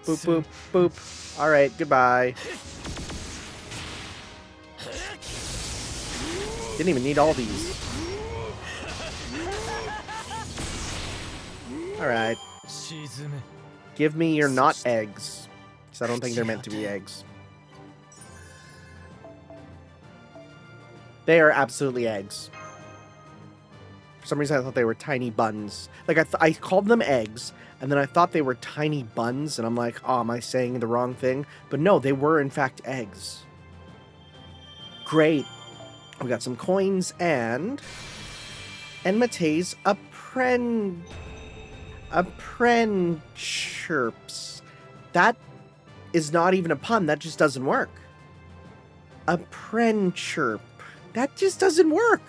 Speaker 1: Boop, boop, boop. Alright, goodbye. Didn't even need all these. Alright. Give me your not eggs. Because I don't think they're meant to be eggs. They are absolutely eggs. For some reason I thought they were tiny buns. Like, I called them eggs, and then I thought they were tiny buns, and I'm like, oh, am I saying the wrong thing? But no, they were in fact eggs. Great. We got some coins, and Mate's apprenticeships. That is not even a pun. That just doesn't work. Apprenticeship. That just doesn't work.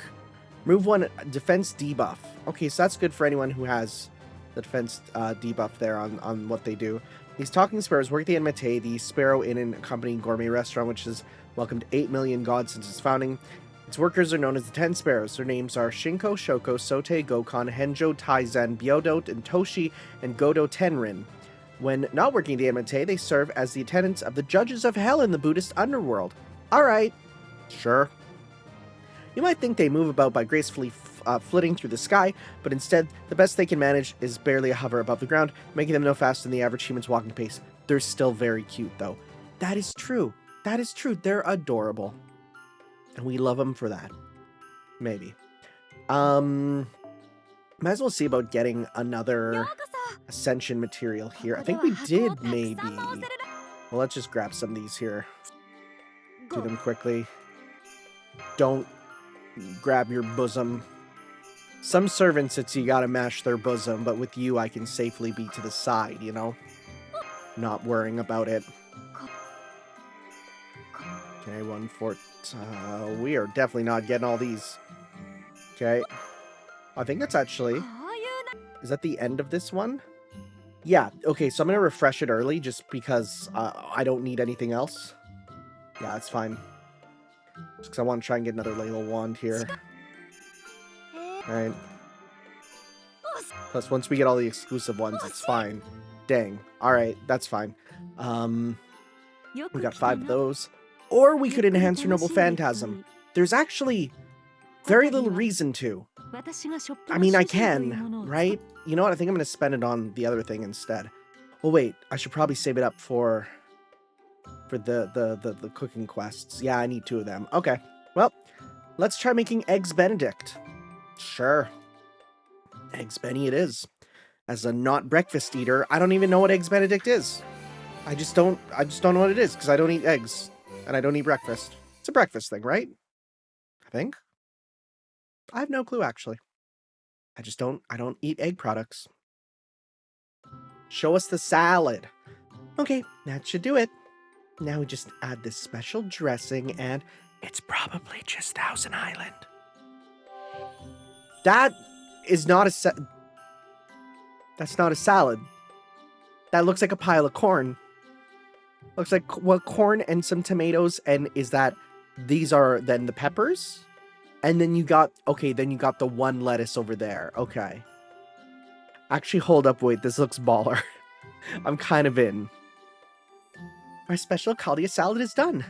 Speaker 1: Move 1 defense debuff. Okay, so that's good for anyone who has the defense debuff there on what they do. These talking sparrows work the Mate, the Sparrow Inn and Company gourmet restaurant, which has welcomed 8 million gods since its founding. Its workers are known as the 10 Sparrows. Their names are Shinko, Shoko, Sote, Gokon, Henjo, Taizen, Byodo, and Toshi, and Godo Tenrin. When not working the Mate, they serve as the attendants of the judges of hell in the Buddhist underworld. Alright. Sure. You might think they move about by gracefully flitting through the sky, but instead, the best they can manage is barely a hover above the ground, making them no faster than the average human's walking pace. They're still very cute, though. That is true. That is true. They're adorable. And we love them for that. Maybe. Might as well see about getting another ascension material here. I think we did, maybe. Well, let's just grab some of these here. Do them quickly. Don't grab your bosom. Some servants, it's you gotta mash their bosom, but with you, I can safely be to the side, you know? Not worrying about it. Okay, 1 fort. We are definitely not getting all these. Okay. I think that's actually... Is that the end of this one? Yeah, okay, so I'm gonna refresh it early, just because I don't need anything else. Yeah, that's fine. Just because I want to try and get another Layla wand here. Alright. Plus, once we get all the exclusive ones, it's fine. Dang. Alright, that's fine. We got 5 of those. Or we could enhance your Noble Phantasm. There's actually very little reason to. I mean, I can, right? You know what? I think I'm going to spend it on the other thing instead. Well, wait. I should probably save it up for the cooking quests. Yeah, I need 2 of them. Okay. Well, let's try making Eggs Benedict. Sure. Eggs Benny it is. As a not breakfast eater, I don't even know what Eggs Benedict is. I just don't know what it is, because I don't eat eggs. And I don't eat breakfast. It's a breakfast thing, right? I think. I have no clue, actually. I don't eat egg products. Show us the salad. Okay, that should do it. Now we just add this special dressing, and it's probably just Thousand Island. That is not that's not a salad. That looks like a pile of corn. Looks like, well, corn and some tomatoes, and these are then the peppers? And then you got the one lettuce over there. Okay. Actually, hold up, wait, this looks baller. I'm kind of in. Our special Caldia salad is done.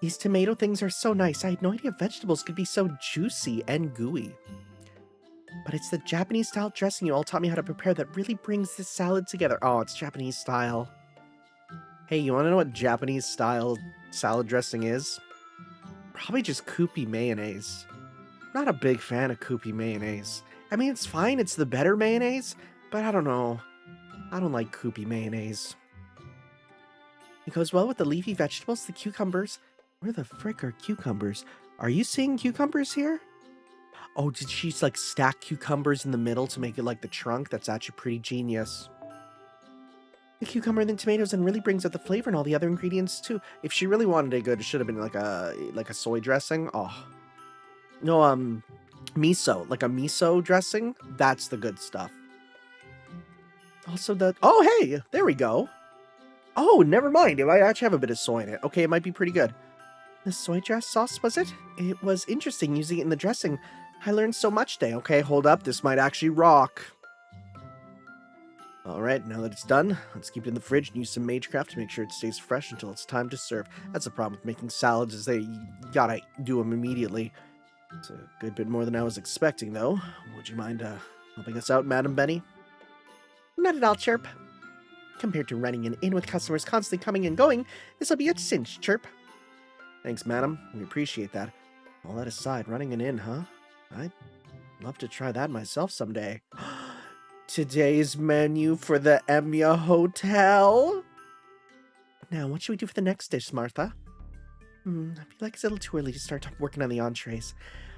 Speaker 1: These tomato things are so nice. I had no idea vegetables could be so juicy and gooey. But it's the Japanese-style dressing you all taught me how to prepare that really brings this salad together. Oh, it's Japanese style. Hey, you want to know what Japanese-style salad dressing is? Probably just Kewpie mayonnaise. Not a big fan of Koopy mayonnaise. I mean, it's fine, it's the better mayonnaise, but I don't know. I don't like Koopy mayonnaise. It goes well with the leafy vegetables, the cucumbers. Where the frick are cucumbers? Are you seeing cucumbers here? Oh, did she like stack cucumbers in the middle to make it like the trunk? That's actually pretty genius. The cucumber and the tomatoes and really brings out the flavor and all the other ingredients too. If she really wanted it good, it should have been like a soy dressing. Oh. No, miso, like a miso dressing. That's the good stuff. Also oh, hey, there we go. Oh, never mind. It might actually have a bit of soy in it. Okay, it might be pretty good. The soy dress sauce, was it? It was interesting using it in the dressing. I learned so much today. Okay, hold up. This might actually rock. Alright, now that it's done, let's keep it in the fridge and use some Magecraft to make sure it stays fresh until it's time to serve. That's the problem with making salads, is you gotta do them immediately. It's a good bit more than I was expecting, though. Would you mind helping us out, Madam Benny? Not at all, Chirp. Compared to running an inn with customers constantly coming and going, this'll be a cinch, Chirp. Thanks, madam. We appreciate that. All that aside, running an inn, huh? I'd love to try that myself someday. Today's menu for the Emiya Hotel? Now, what should we do for the next dish, Martha? I feel like it's a little too early to start working on the entrees.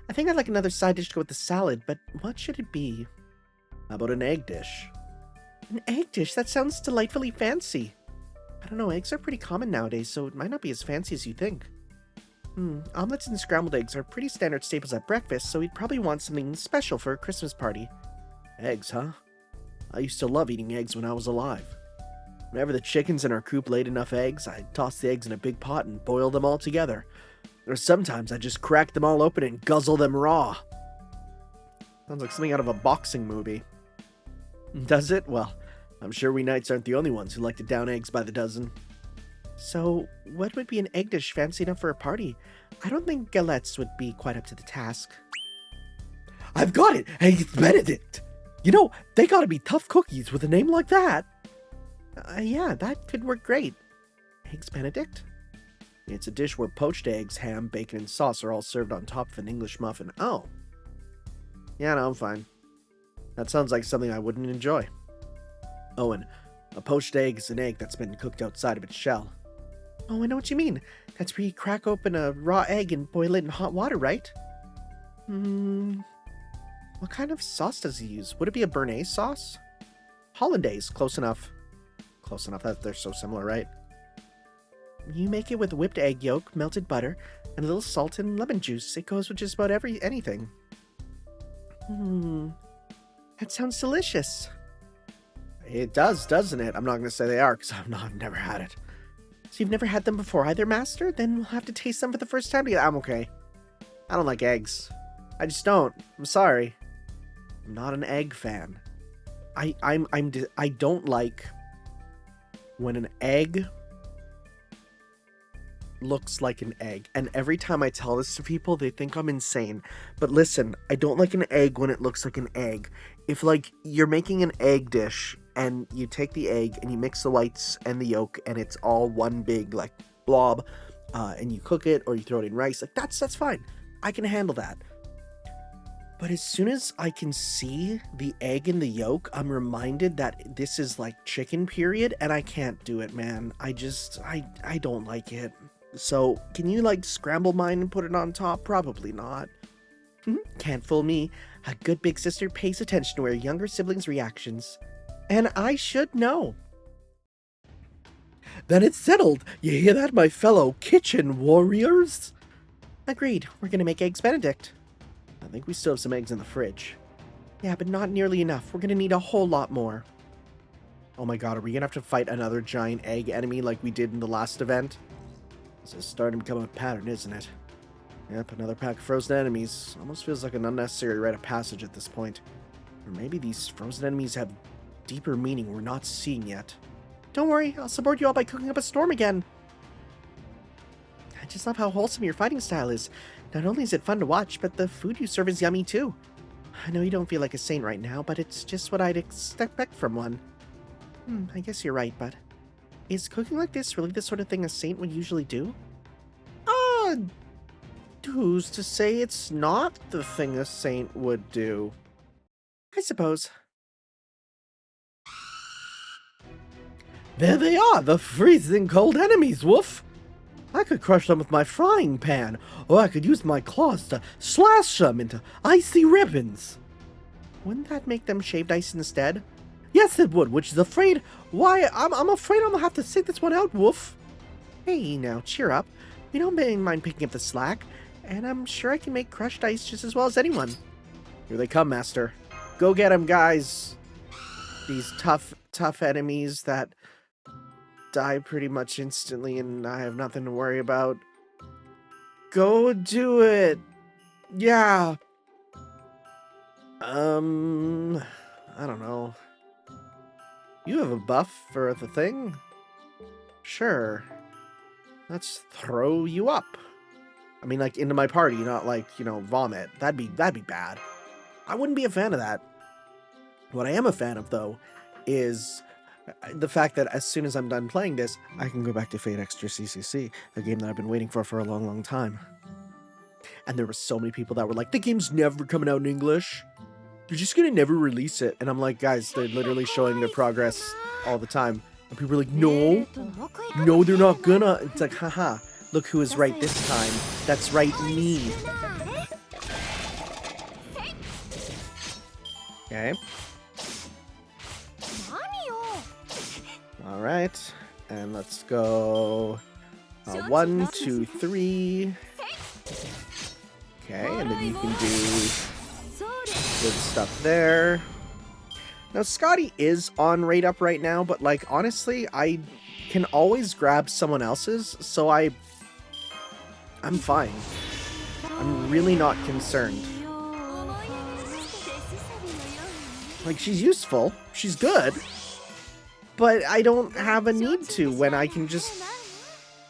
Speaker 1: I think I'd like another side dish to go with the salad, but what should it be? How about an egg dish? An egg dish? That sounds delightfully fancy. I don't know, eggs are pretty common nowadays, so it might not be as fancy as you think. Omelets and scrambled eggs are pretty standard staples at breakfast, so we'd probably want something special for a Christmas party. Eggs, huh? I used to love eating eggs when I was alive. Whenever the chickens in our coop laid enough eggs, I'd toss the eggs in a big pot and boil them all together. Or sometimes I'd just crack them all open and guzzle them raw. Sounds like something out of a boxing movie. Does it? Well, I'm sure we knights aren't the only ones who like to down eggs by the dozen. So, what would be an egg dish fancy enough for a party? I don't think galettes would be quite up to the task. I've got it! Eggs Benedict! You know, they gotta be tough cookies with a name like that! Yeah, that could work great. Eggs Benedict? It's a dish where poached eggs, ham, bacon, and sauce are all served on top of an English muffin. Oh. Yeah, no, I'm fine. That sounds like something I wouldn't enjoy. Oh, and a poached egg is an egg that's been cooked outside of its shell. Oh, I know what you mean. That's where you crack open a raw egg and boil it in hot water, right? What kind of sauce does he use? Would it be a béarnaise sauce? Hollandaise, close enough. Close enough, that they're so similar, right? You make it with whipped egg yolk, melted butter, and a little salt and lemon juice. It goes with just about anything. That sounds delicious. It does, doesn't it? I'm not going to say they are, because I've never had it. So you've never had them before either, Master? Then we'll have to taste them for the first time together. I'm okay. I don't like eggs. I just don't. I'm sorry. I'm not an egg fan. I don't like when an egg looks like an egg. And every time I tell this to people, they think I'm insane. But listen, I don't like an egg when it looks like an egg. If, like, you're making an egg dish and you take the egg and you mix the whites and the yolk and it's all one big, like, blob, and you cook it or you throw it in rice, like, that's fine. I can handle that. But as soon as I can see the egg and the yolk, I'm reminded that this is, like, chicken period, and I can't do it, man. I don't like it. So, can you, like, scramble mine and put it on top? Probably not. Can't fool me. A good big sister pays attention to her younger siblings' reactions. And I should know. Then it's settled. You hear that, my fellow kitchen warriors? Agreed. We're gonna make eggs Benedict. I think we still have some eggs in the fridge. Yeah, but not nearly enough. We're gonna need a whole lot more. Oh my god, are we gonna have to fight another giant egg enemy like we did in the last event? This is starting to become a pattern, isn't it? Yep, another pack of frozen enemies. Almost feels like an unnecessary rite of passage at this point. Or maybe these frozen enemies have deeper meaning we're not seeing yet. Don't worry, I'll support you all by cooking up a storm again. I just love how wholesome your fighting style is. Not only is it fun to watch, but the food you serve is yummy too. I know you don't feel like a saint right now, but it's just what I'd expect from one. I guess you're right, but is cooking like this really the sort of thing a saint would usually do? who's to say it's not the thing a saint would do? I suppose. There they are, the freezing cold enemies, Woof! I could crush them with my frying pan, or I could use my claws to slash them into icy ribbons. Wouldn't that make them shaved ice instead? Yes, it would, which is afraid... Why, I'm afraid I'm gonna have to sit this one out, Woof. Hey, now, cheer up. We don't mind picking up the slack, and I'm sure I can make crushed ice just as well as anyone. Here they come, Master. Go get them, guys. These tough enemies that die pretty much instantly, and I have nothing to worry about. Go do it. Yeah. I don't know. You have a buff for the thing? Sure. Let's throw you up. I mean, like, into my party, not like, you know, vomit. That'd be bad. I wouldn't be a fan of that. What I am a fan of, though, is the fact that as soon as I'm done playing this, I can go back to Fate Extra CCC, a game that I've been waiting for a long, long time. And there were so many people that were like, the game's never coming out in English. They're just gonna never release it. And I'm like, guys, they're literally showing their progress all the time. And people are like, no, they're not gonna. It's like, haha, look who is right this time. That's right, me. Okay. Alright, and let's go 1, 2, 3. Okay, and then you can do good stuff there. Now, Scotty is on rate up right now, but, like, honestly, I can always grab someone else's, so I'm fine. I'm really not concerned. Like, she's useful, she's good, but I don't have a need to when I can just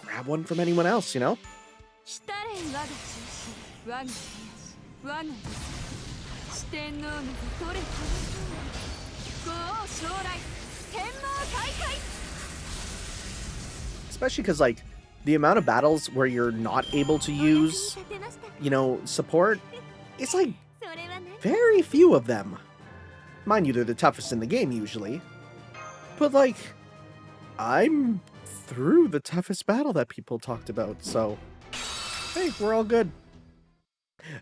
Speaker 1: grab one from anyone else, you know? Especially because, like, the amount of battles where you're not able to use, you know, support, it's like very few of them. Mind you, they're the toughest in the game usually. But, like, I'm through the toughest battle that people talked about, so hey, we're all good.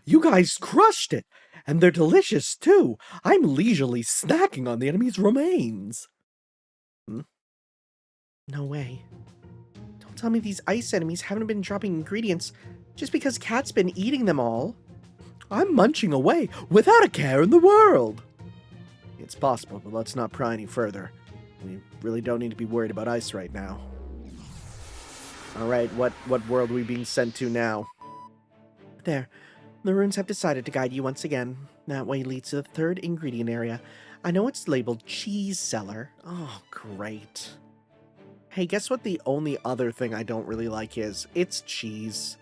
Speaker 1: You guys crushed it! And they're delicious, too! I'm leisurely snacking on the enemy's remains! No way. Don't tell me these ice enemies haven't been dropping ingredients just because Cat's been eating them all. I'm munching away without a care in the world! It's possible, but let's not pry any further. We really don't need to be worried about ice right now. Alright, what world are we being sent to now? There. The runes have decided to guide you once again. That way leads to the third ingredient area. I know it's labeled Cheese Cellar. Oh, great. Hey, guess what the only other thing I don't really like is? It's cheese.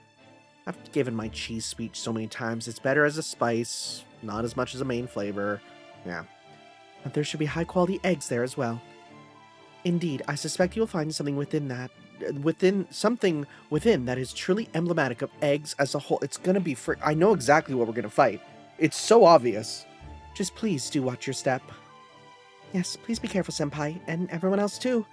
Speaker 1: I've given my cheese speech so many times. It's better as a spice, not as much as a main flavor. Yeah. But there should be high-quality eggs there as well. Indeed, I suspect you'll find something within that is truly emblematic of eggs as a whole. It's gonna be I know exactly what we're gonna fight. It's so obvious. Just please do watch your step. Yes, please be careful, Senpai, and everyone else too.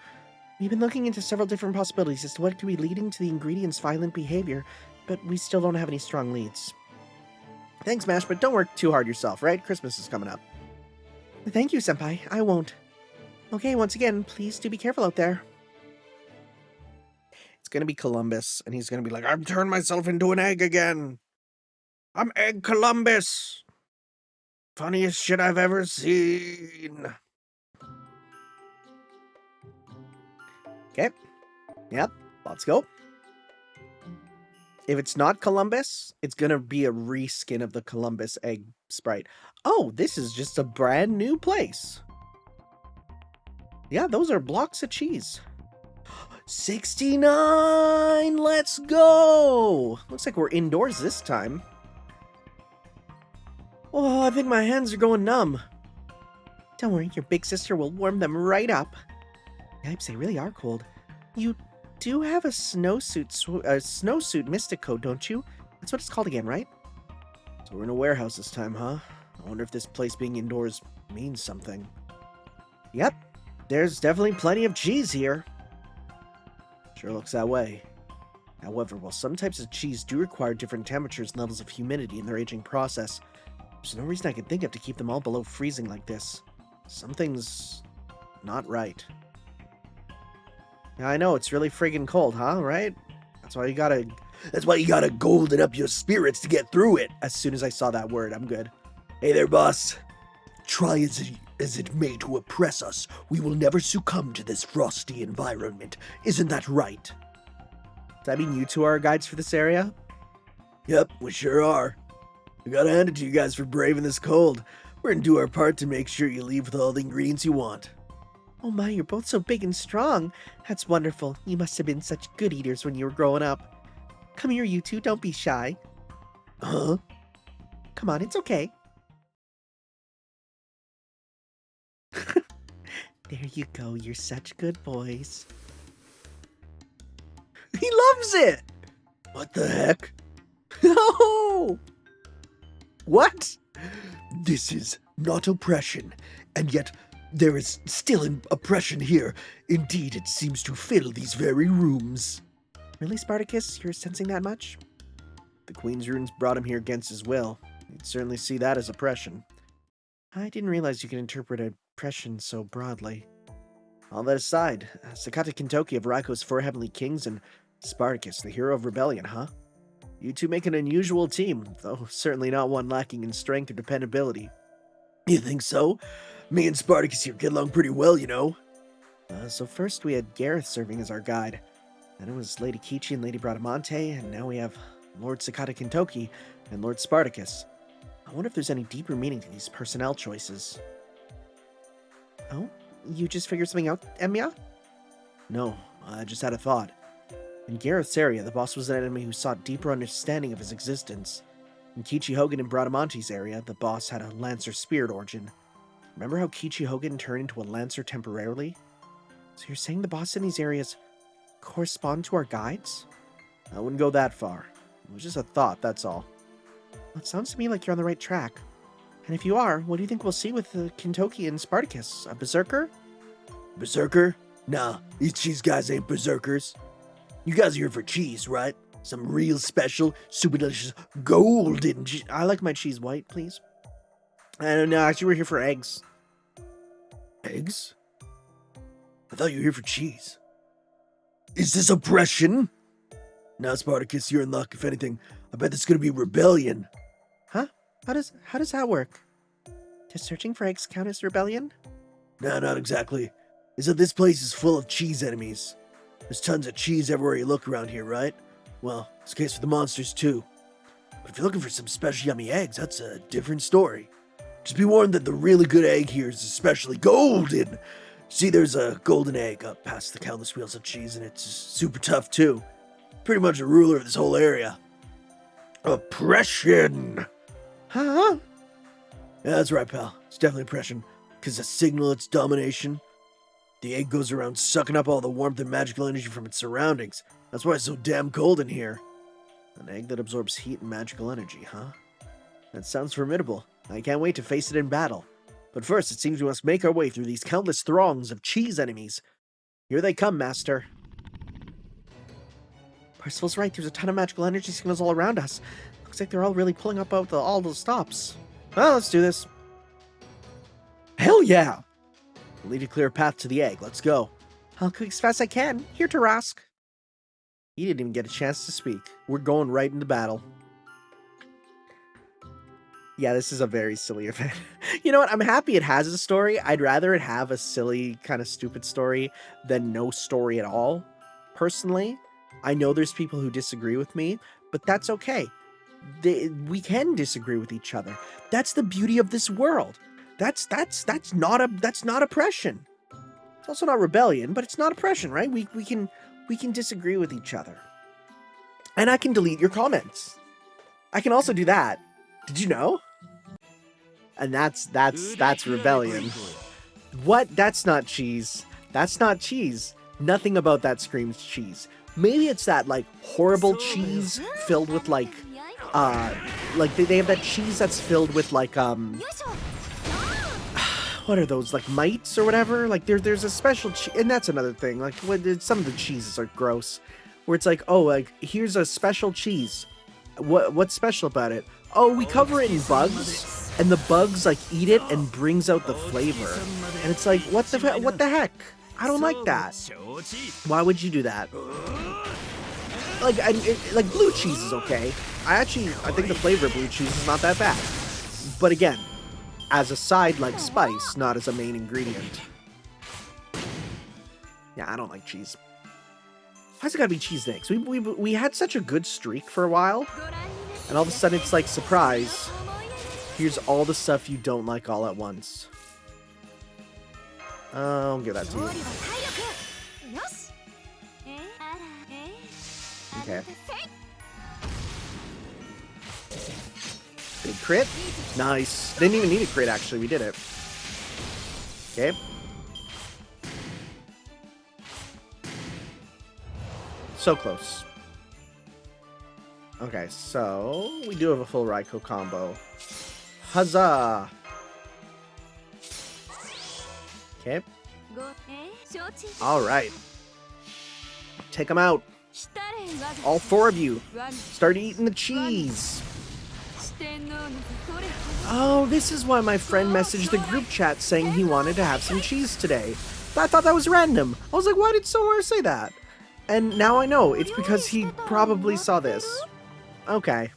Speaker 1: We've been looking into several different possibilities as to what could be leading to the ingredient's violent behavior, but we still don't have any strong leads. Thanks, Mash, but don't work too hard yourself, right? Christmas is coming up. Thank you, Senpai. I won't. Okay, once again, please do be careful out there. It's gonna be Columbus, and he's gonna be like, I've turned myself into an egg again. I'm Egg Columbus. Funniest shit I've ever seen. Okay. Yep, let's go. If it's not Columbus, it's gonna be a reskin of the Columbus egg sprite. Oh, this is just a brand new place. Yeah, those are blocks of cheese. 69! Let's go! Looks like we're indoors this time. Oh, I think my hands are going numb. Don't worry, your big sister will warm them right up. Yipes, they really are cold. You do have a snowsuit Mystic coat, don't you? That's what it's called again, right? So we're in a warehouse this time, huh? I wonder if this place being indoors means something. Yep, there's definitely plenty of cheese here. Sure looks that way. However, while some types of cheese do require different temperatures and levels of humidity in their aging process, there's no reason I can think of to keep them all below freezing like this. Something's not right. Yeah, I know, it's really friggin' cold, huh? Right? That's why you gotta golden up your spirits to get through it. As soon as I saw that word, I'm good. Hey there, boss. Try as it may to oppress us, we will never succumb to this frosty environment. Isn't that right? Does that mean you two are guides for this area? Yep, we sure are. I gotta hand it to you guys for braving this cold. We're gonna do our part to make sure you leave with all the ingredients you want. Oh my, you're both so big and strong. That's wonderful. You must have been such good eaters when you were growing up. Come here, you two. Don't be shy. Huh? Come on, it's okay. There you go. You're such good boys. He loves it! What the heck? No! What? This is not oppression, and yet there is still oppression here. Indeed, it seems to fill these very rooms. Really, Spartacus? You're sensing that much? The Queen's runes brought him here against his will. You'd certainly see that as oppression. I didn't realize you could interpret oppression so broadly. All that aside, Sakata Kintoki of Raiko's four heavenly kings and Spartacus, the hero of rebellion, huh? You two make an unusual team, though certainly not one lacking in strength or dependability. You think so? Me and Spartacus here get along pretty well, you know. So first we had Gareth serving as our guide. Then it was Lady Kichi and Lady Bradamante, and now we have Lord Sakata Kintoki and Lord Spartacus. I wonder if there's any deeper meaning to these personnel choices. Oh? You just figured something out, Emiya? No, I just had a thought. In Gareth's area, the boss was an enemy who sought deeper understanding of his existence. In Kichi Hogan and Bradamante's area, the boss had a Lancer spirit origin. Remember how Kichi Hogan turned into a Lancer temporarily? So you're saying the boss in these areas correspond to our guides? I wouldn't go that far. It was just a thought, that's all. Well, it sounds to me like you're on the right track. And if you are, what do you think we'll see with Kintoki and Spartacus? A berserker? Berserker? Nah, these cheese guys ain't berserkers. You guys are here for cheese, right? Some real special, super delicious, golden cheese. I like my cheese white, please. I don't know, actually we're here for eggs. Eggs? I thought you were here for cheese. Is this oppression? Now, Spartacus, you're in luck. If anything, I bet this is gonna be rebellion. Huh? How does that work? Does searching for eggs count as rebellion? No, not exactly. Is that this place is full of cheese enemies. There's tons of cheese everywhere you look around here, right? Well, it's the case for the monsters too. But if you're looking for some special yummy eggs, that's a different story. Just be warned that the really good egg here is especially golden. See, there's a golden egg up past the countless wheels of cheese, and it's super tough too. Pretty much a ruler of this whole area. Oppression! Huh? Yeah, that's right, pal. It's definitely oppression. Because to signal its domination, the egg goes around sucking up all the warmth and magical energy from its surroundings. That's why it's so damn cold in here. An egg that absorbs heat and magical energy, huh? That sounds formidable. I can't wait to face it in battle. But first, it seems we must make our way through these countless throngs of cheese enemies. Here they come, Master. Percival's right, there's a ton of magical energy signals all around us. Looks like they're all really pulling up out all the stops. Well, let's do this. Hell yeah! We'll need to clear a path to the egg. Let's go. I'll cook as fast as I can. Here, Tarask. He didn't even get a chance to speak. We're going right into battle. Yeah, this is a very silly event. You know what? I'm happy it has a story. I'd rather it have a silly, kind of stupid story than no story at all. Personally, I know there's people who disagree with me, but that's okay. We can disagree with each other. That's the beauty of this world. That's not oppression. It's also not rebellion, but it's not oppression, right? We can disagree with each other. And I can delete your comments. I can also do that. Did you know? And that's rebellion. What? That's not cheese. That's not cheese. Nothing about that screams cheese. Maybe it's that like horrible cheese filled with like Like they have that cheese that's filled with like what are those, like mites or whatever? Like there's a special and that's another thing. Like some of the cheeses are gross, where it's like, oh, like here's a special cheese. What's special about it? Oh, we cover it in bugs, and the bugs like eat it and brings out the flavor. And it's like, what the heck? I don't like that. Why would you do that? Like like blue cheese is okay. I think the flavor of blue cheese is not that bad. But again, as a side like spice, not as a main ingredient. Yeah, I don't like cheese. Why's it gotta be cheese sticks? We had such a good streak for a while, and all of a sudden it's like, surprise, here's all the stuff you don't like all at once. I'll give that to you. Okay. Big crit. Nice. Didn't even need a crit, actually. We did it. Okay. So close. Okay, so we do have a full Raikou combo. Huzzah! Okay. Alright. Take them out. All four of you. Start eating the cheese. Oh, this is why my friend messaged the group chat saying he wanted to have some cheese today. I thought that was random. I was like, why did someone say that? And now I know. It's because he probably saw this. Okay.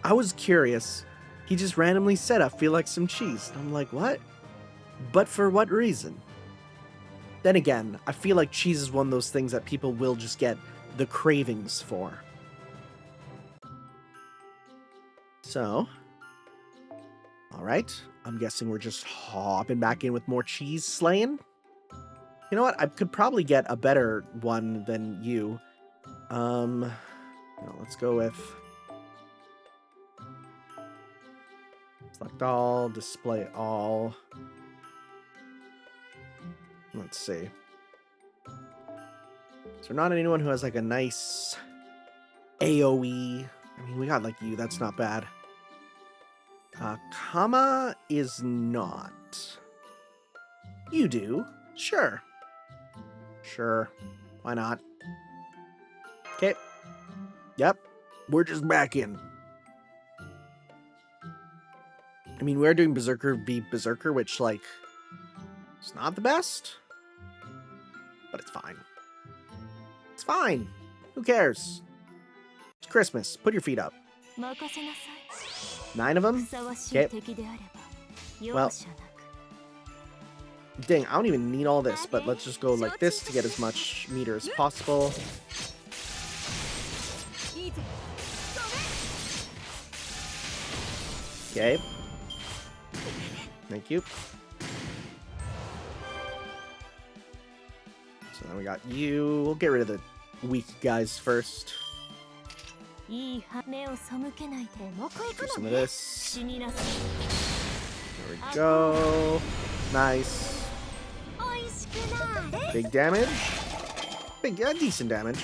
Speaker 1: I was curious. He just randomly said, I feel like some cheese. I'm like, what? But for what reason? Then again, I feel like cheese is one of those things that people will just get the cravings for. So, alright. I'm guessing we're just hopping back in with more cheese slaying. You know what? I could probably get a better one than you. Let's go with select all, display all. Let's see. So not anyone who has like a nice AoE. I mean, we got like you. That's not bad. Kama is not. You do. Sure. Sure. Why not? Okay. Yep. We're just back in. I mean, we're doing Berserker v Berserker, which, like, it's not the best. But it's fine. It's fine. Who cares? It's Christmas. Put your feet up. 9 of them? Okay. Well. Dang, I don't even need all this, but let's just go like this to get as much meter as possible. Okay. Thank you. So then we got you. We'll get rid of the weak guys first. Do some of this. There we go. Nice. Big damage. Decent damage.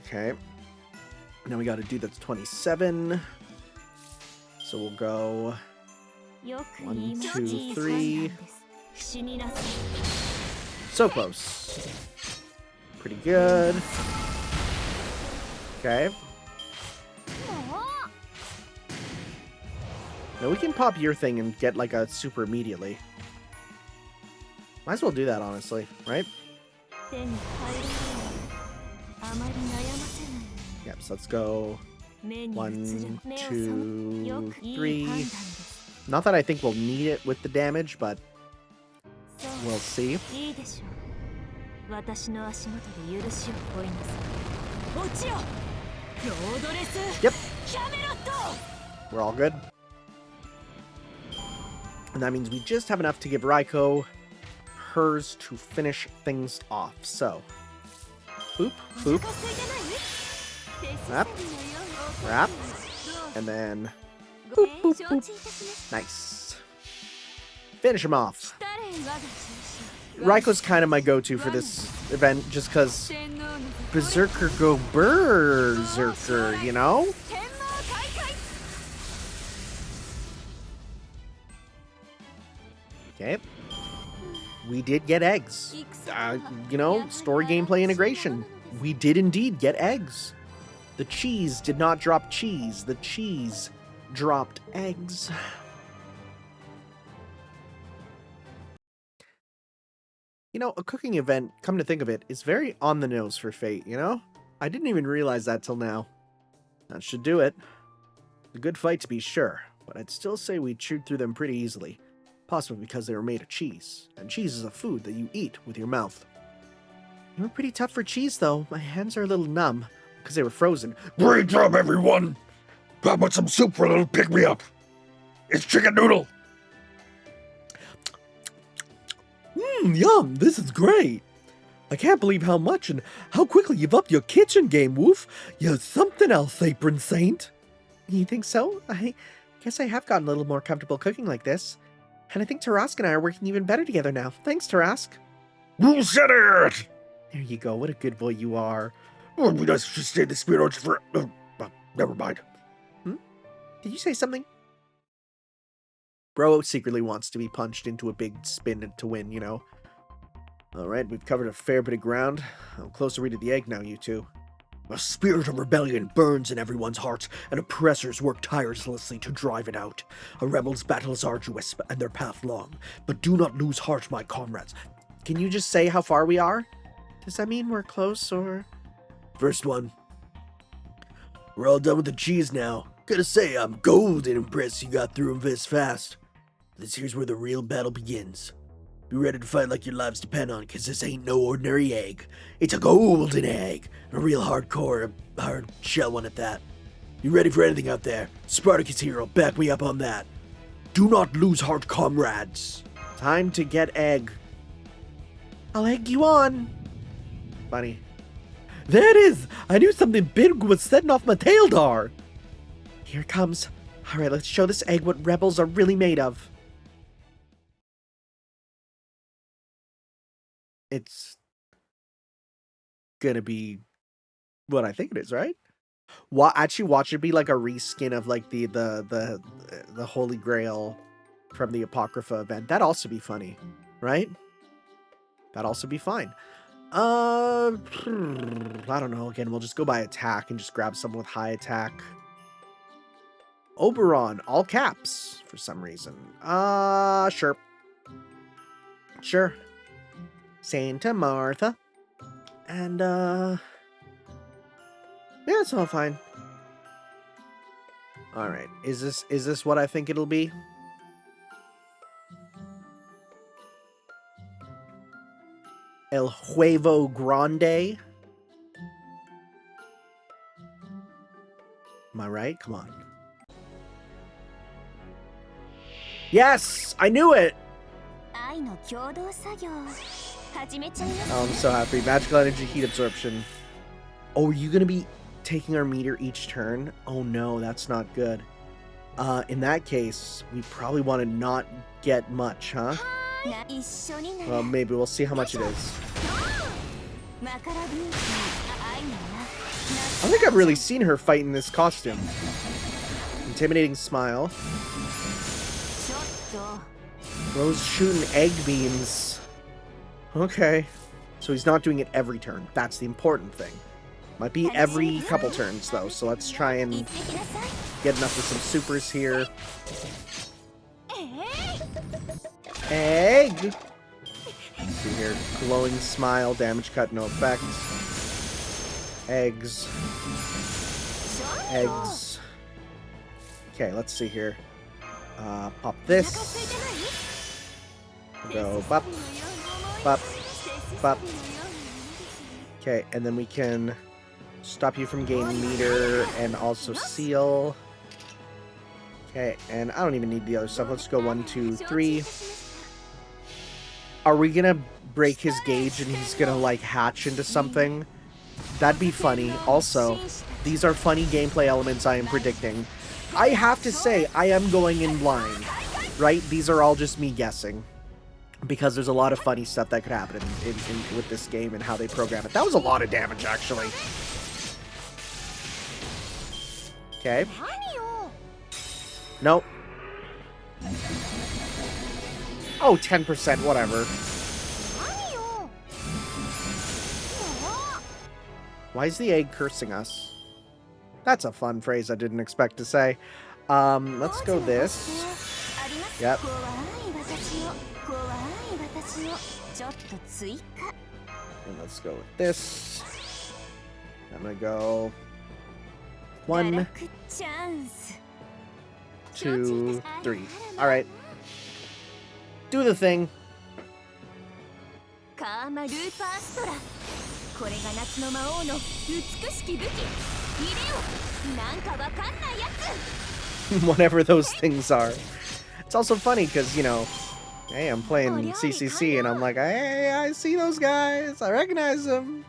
Speaker 1: Okay. Now we got a dude that's 27. So we'll go 1, 2, 3. So close. Pretty good. Okay. Now we can pop your thing and get like a super immediately. Might as well do that, honestly, right? Yep, so let's go 1, 2, 3. Not that I think we'll need it with the damage, but we'll see. Yep. We're all good. And that means we just have enough to give Raikou hers to finish things off. So, boop, boop, wrap, wrap, and then boop, boop, boop. Nice. Finish him off. Raikou's kind of my go-to for this event, just because berserker go berserker, you know? Okay. We did get eggs. You know, story gameplay integration. We did indeed get eggs. The cheese did not drop cheese. The cheese dropped eggs. You know, a cooking event, come to think of it, is very on the nose for Fate, you know? I didn't even realize that till now. That should do it. A good fight to be sure, but I'd still say we chewed through them pretty easily. Possibly because they were made of cheese, and cheese is a food that you eat with your mouth. You were pretty tough for cheese, though. My hands are a little numb, because they were frozen.
Speaker 3: Great job, everyone! How about some soup for a little pick-me-up? It's chicken noodle!
Speaker 1: Yum, this is great. I can't believe how much and how quickly you've upped your kitchen game, Woof. You're something else, Apron Saint. You think so? I guess I have gotten a little more comfortable cooking like this. And I think Tarask and I are working even better together now. Thanks, Tarask.
Speaker 3: Who said it?
Speaker 1: There you go. What a good boy you are.
Speaker 3: Well, it'd be nice if you stayed the spirit arch for... never mind.
Speaker 1: Did you say something? Bro secretly wants to be punched into a big spin to win, you know. Alright, we've covered a fair bit of ground. How close are we to the egg now, you two?
Speaker 3: A spirit of rebellion burns in everyone's hearts, and oppressors work tirelessly to drive it out. A rebel's battle is arduous, and their path long. But do not lose heart, my comrades.
Speaker 1: Can you just say how far we are? Does that mean we're close, or...?
Speaker 3: First one. We're all done with the cheese now. Gotta say, I'm golden impressed you got through them this fast. This here's where the real battle begins. Be ready to fight like your lives depend on it, cause this ain't no ordinary egg. It's a golden egg. A real hardcore, hard shell one at that. You ready for anything out there? Spartacus hero, back me up on that. Do not lose heart, comrades.
Speaker 1: Time to get egg. I'll egg you on. Funny. There it is! I knew something big was setting off my tail dar. Here it comes. Alright, let's show this egg what rebels are really made of. It's gonna be what I think it is, right? Actually, watch it be like a reskin of like the Holy Grail from the Apocrypha event. That'd also be funny, right? That'd also be fine. I don't know. Again, we'll just go by attack and just grab someone with high attack. Oberon, all caps for some reason. Sure. Sure. Santa Martha. And, yeah, it's all fine. Alright, is this what I think it'll be? El Huevo Grande. Am I right? Come on. Yes! I knew it! Oh, I'm so happy. Magical energy heat absorption. Oh, are you gonna be taking our meter each turn? Oh no, that's not good. In that case, we probably want to not get much, huh? Well, maybe we'll see how much it is. I don't think I've really seen her fight in this costume. Intimidating smile. Rose shooting egg beams. Okay. So he's not doing it every turn. That's the important thing. Might be every couple turns, though. So let's try and get enough of some supers here. Egg! Let's see here. Glowing smile. Damage cut. No effect. Eggs. Eggs. Okay, let's see here. Pop this. Go bop. Bop. Bop. Okay, and then we can stop you from gaining meter and also seal. Okay, and I don't even need the other stuff. Let's go 1, 2, 3. Are we gonna break his gauge and he's gonna like hatch into something? That'd be funny. Also, these are funny gameplay elements I am predicting. I have to say, I am going in blind, right? These are all just me guessing. because there's a lot of funny stuff that could happen with this game and how they program it. That was a lot of damage, actually. Okay.
Speaker 2: 何よ
Speaker 1: Nope. Oh, 10%, whatever.
Speaker 2: 何よ
Speaker 1: Why is the egg cursing us? That's a fun phrase I didn't expect to say. Let's go this. Yep. And let's go with this. I'm gonna go 1, 2, 3. All right. Do the thing.
Speaker 2: カーマルーパーストラこれが夏の魔王の美しき武器入れよなんかわかんないやつ
Speaker 1: Whatever those things are. It's also funny because, you know, hey, I'm playing CCC and I'm like, hey, I see those guys. I recognize them.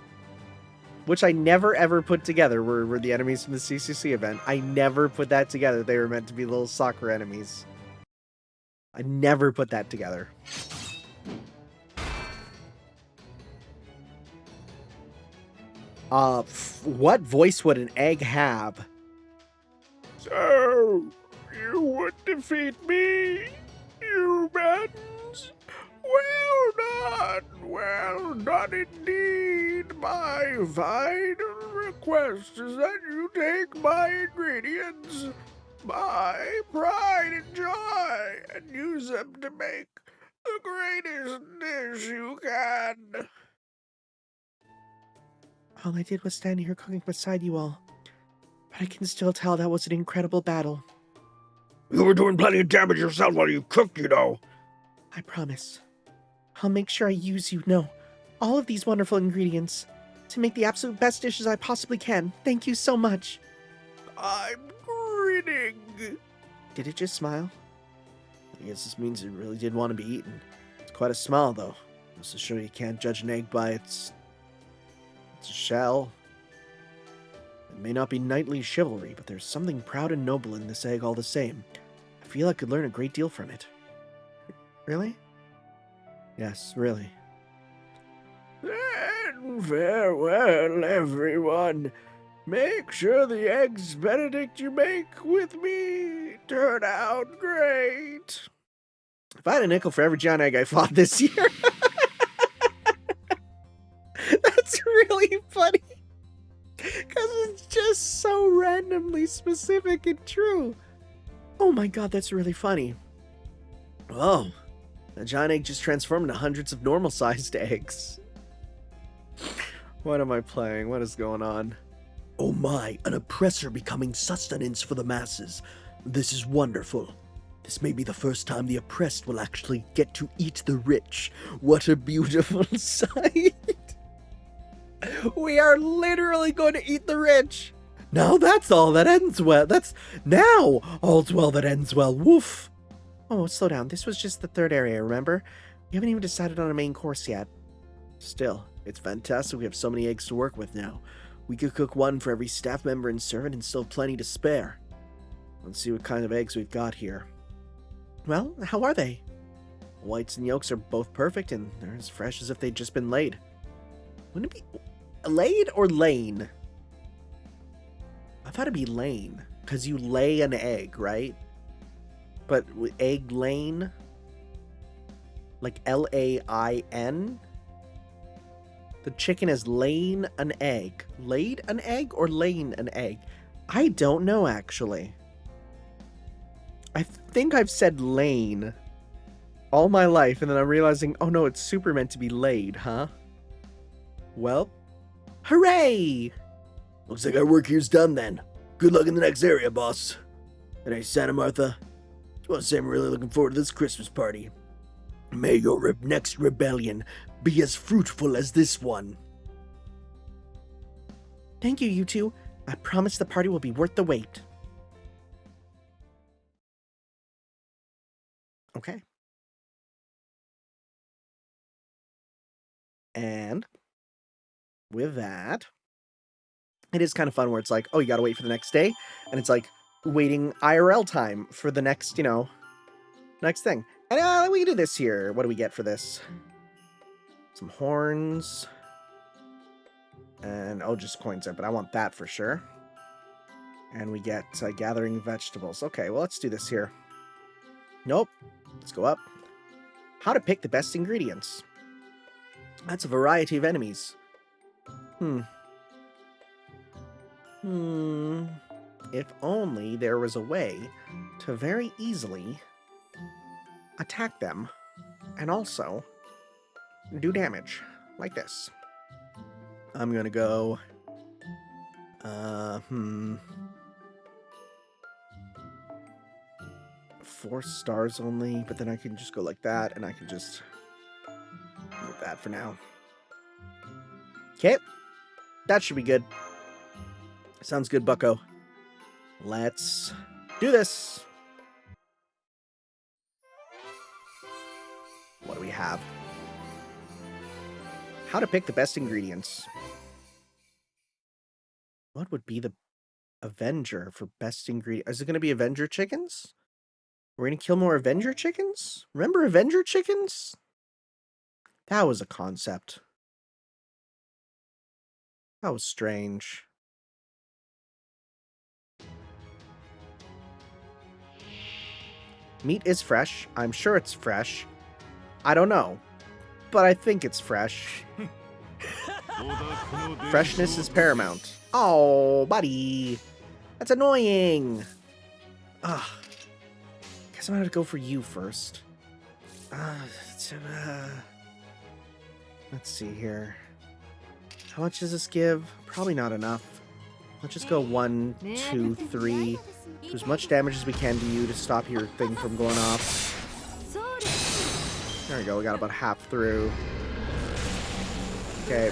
Speaker 1: Which I never ever put together were the enemies from the CCC event. I never put that together. They were meant to be little soccer enemies. I never put that together. What voice would an egg have?
Speaker 3: So, you would defeat me, humans? Well done indeed. My final request is that you take my ingredients, my pride and joy, and use them to make the greatest dish you can.
Speaker 1: All I did was stand here cooking beside you all. But I can still tell that was an incredible battle.
Speaker 3: You were doing plenty of damage yourself while you cooked, you know.
Speaker 1: I promise. I'll make sure I use all of these wonderful ingredients to make the absolute best dishes I possibly can. Thank you so much.
Speaker 3: I'm grinning.
Speaker 1: Did it just smile? I guess this means it really did want to be eaten. It's quite a smile, though. Just to show you can't judge an egg by its shell. It may not be knightly chivalry, but there's something proud and noble in this egg all the same. I feel I could learn a great deal from it. Really? Yes, really.
Speaker 3: Then farewell, everyone. Make sure the eggs benedict you make with me turn out great.
Speaker 1: If I had a nickel for every giant egg I fought this year. That's really funny. Because it's just so randomly specific and true. Oh my god, that's really funny. Oh, the giant egg just transformed into hundreds of normal-sized eggs. What am I playing? What is going on?
Speaker 3: Oh my, an oppressor becoming sustenance for the masses. This is wonderful. This may be the first time the oppressed will actually get to eat the rich. What a beautiful sight. We are literally going to eat the rich. Now that's all that ends well. Now all's well that ends well. Woof. Oh, slow down. This was just the third area, remember? We haven't even decided on a main course yet. Still, it's fantastic we have so many eggs to work with now. We could cook one for every staff member and servant and still plenty to spare. Let's see what kind of eggs we've got here. Well, how are they? Whites and yolks are both perfect and they're as fresh as if they'd just been laid. Wouldn't it be laid or lane? I thought it'd be lane, because you lay an egg, right? But egg lane? Like L-A-I-N? The chicken has laid an egg. Laid an egg or laying an egg? I don't know, actually. I think I've said lane all my life, and then I'm realizing, oh no, it's super meant to be laid, huh? Well, hooray! Looks like our work here's done then. Good luck in the next area, boss. And hey, Santa Martha, just want to say I'm really looking forward to this Christmas party. May your next rebellion be as fruitful as this one.
Speaker 1: Thank you, you two. I promise the party will be worth the wait. Okay. And with that, it is kind of fun where it's like, oh, you gotta wait for the next day, and it's like waiting IRL time for the next, next thing. And we can do this here. What do we get for this? Some horns. And, oh, just coins there, but I want that for sure. And we get gathering vegetables. Okay, well, let's do this here. Nope. Let's go up. How to pick the best ingredients. That's a variety of enemies. If only there was a way to very easily attack them and also do damage like this. I'm gonna go 4 stars only, but then I can just go like that, and I can just move that for now. Okay, that should be good. Sounds good, bucko. Let's do this. What do we have? How to pick the best ingredients. What would be the Avenger for best ingredient? Is it going to be Avenger chickens? We're going to kill more Avenger chickens? Remember Avenger chickens? That was a concept. That was strange. Meat is fresh. I'm sure it's fresh. I don't know, but I think it's fresh. Freshness is paramount. Oh, buddy. That's annoying. Ugh. Guess I'm gonna go for you first. Let's see here. How much does this give? Probably not enough. Let's just go 1, 2, 3. Do as much damage as we can to you to stop your thing from going off. There we go, we got about half through. Okay.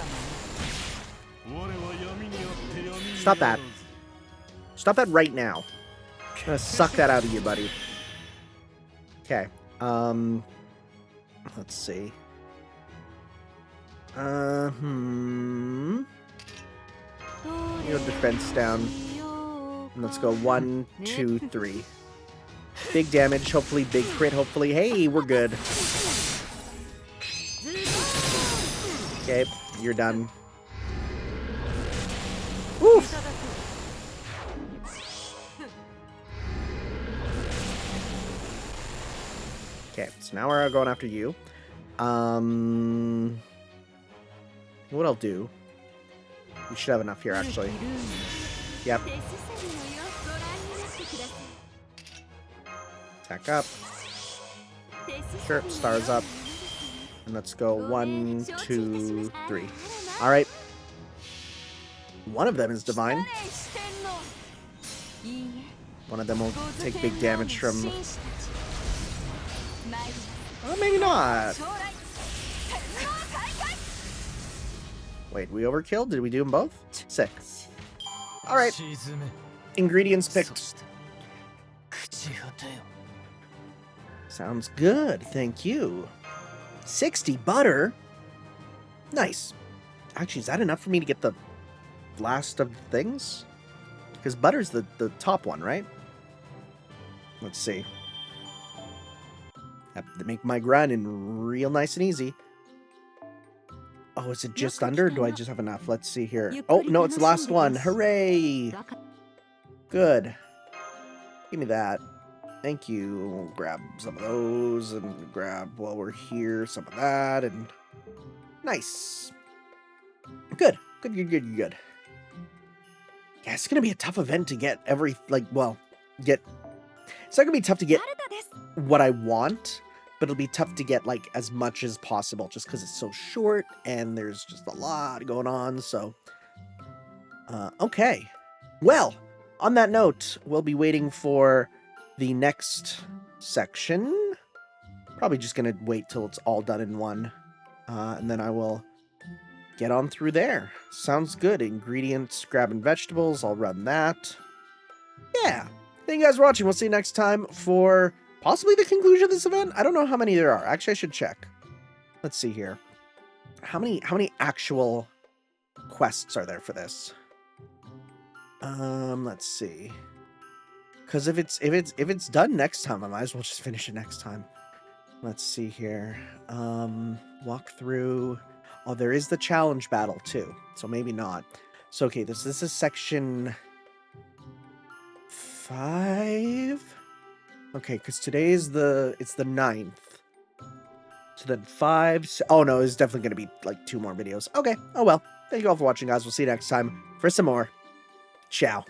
Speaker 1: Stop that. Stop that right now. I'm gonna suck that out of you, buddy. Okay. Let's see. Your defense down. And let's go 1, 2, 3. Big damage, hopefully big crit, hopefully. Hey, we're good. Okay, you're done. Woof! Okay, so now we're going after you. What I'll do... We should have enough here, actually. Yep. Attack up. Sure, stars up. And let's go 1, 2, 3. Alright. One of them is divine. One of them will take big damage from... Oh, maybe not. Wait, we overkilled? Did we do them both? Sick. Alright. Ingredients picked. Sounds good, thank you. 60 butter? Nice. Actually, is that enough for me to get the last of the things? Because butter's the top one, right? Let's see. Have to make my grinding real nice and easy. Oh, is it just under? Or do I just have enough? Let's see here. Oh, no, it's the last one. Hooray! Good. Give me that. Thank you. We'll grab some of those and grab, while we're here, some of that. And nice. Good. Good, good, good, good. Yeah, it's going to be a tough event to get every, like, well, get... It's not going to be tough to get what I want, but it'll be tough to get, like, as much as possible, just because it's so short, and there's just a lot going on, so... Okay. Well, on that note, we'll be waiting for the next section. Probably just going to wait till it's all done in one, and then I will get on through there. Sounds good. Ingredients, grabbing vegetables, I'll run that. Yeah. Thank you guys for watching. We'll see you next time for possibly the conclusion of this event. I don't know how many there are. Actually, I should check. Let's see here. How many actual quests are there for this? Let's see. Because if it's done next time, I might as well just finish it next time. Let's see here. Walk through. Oh, there is the challenge battle too, so maybe not. So okay, this is section 5. Okay, because today is it's the 9th. So then 5. Oh no, it's definitely gonna be like 2 more videos. Okay. Oh well. Thank you all for watching, guys. We'll see you next time for some more. Ciao.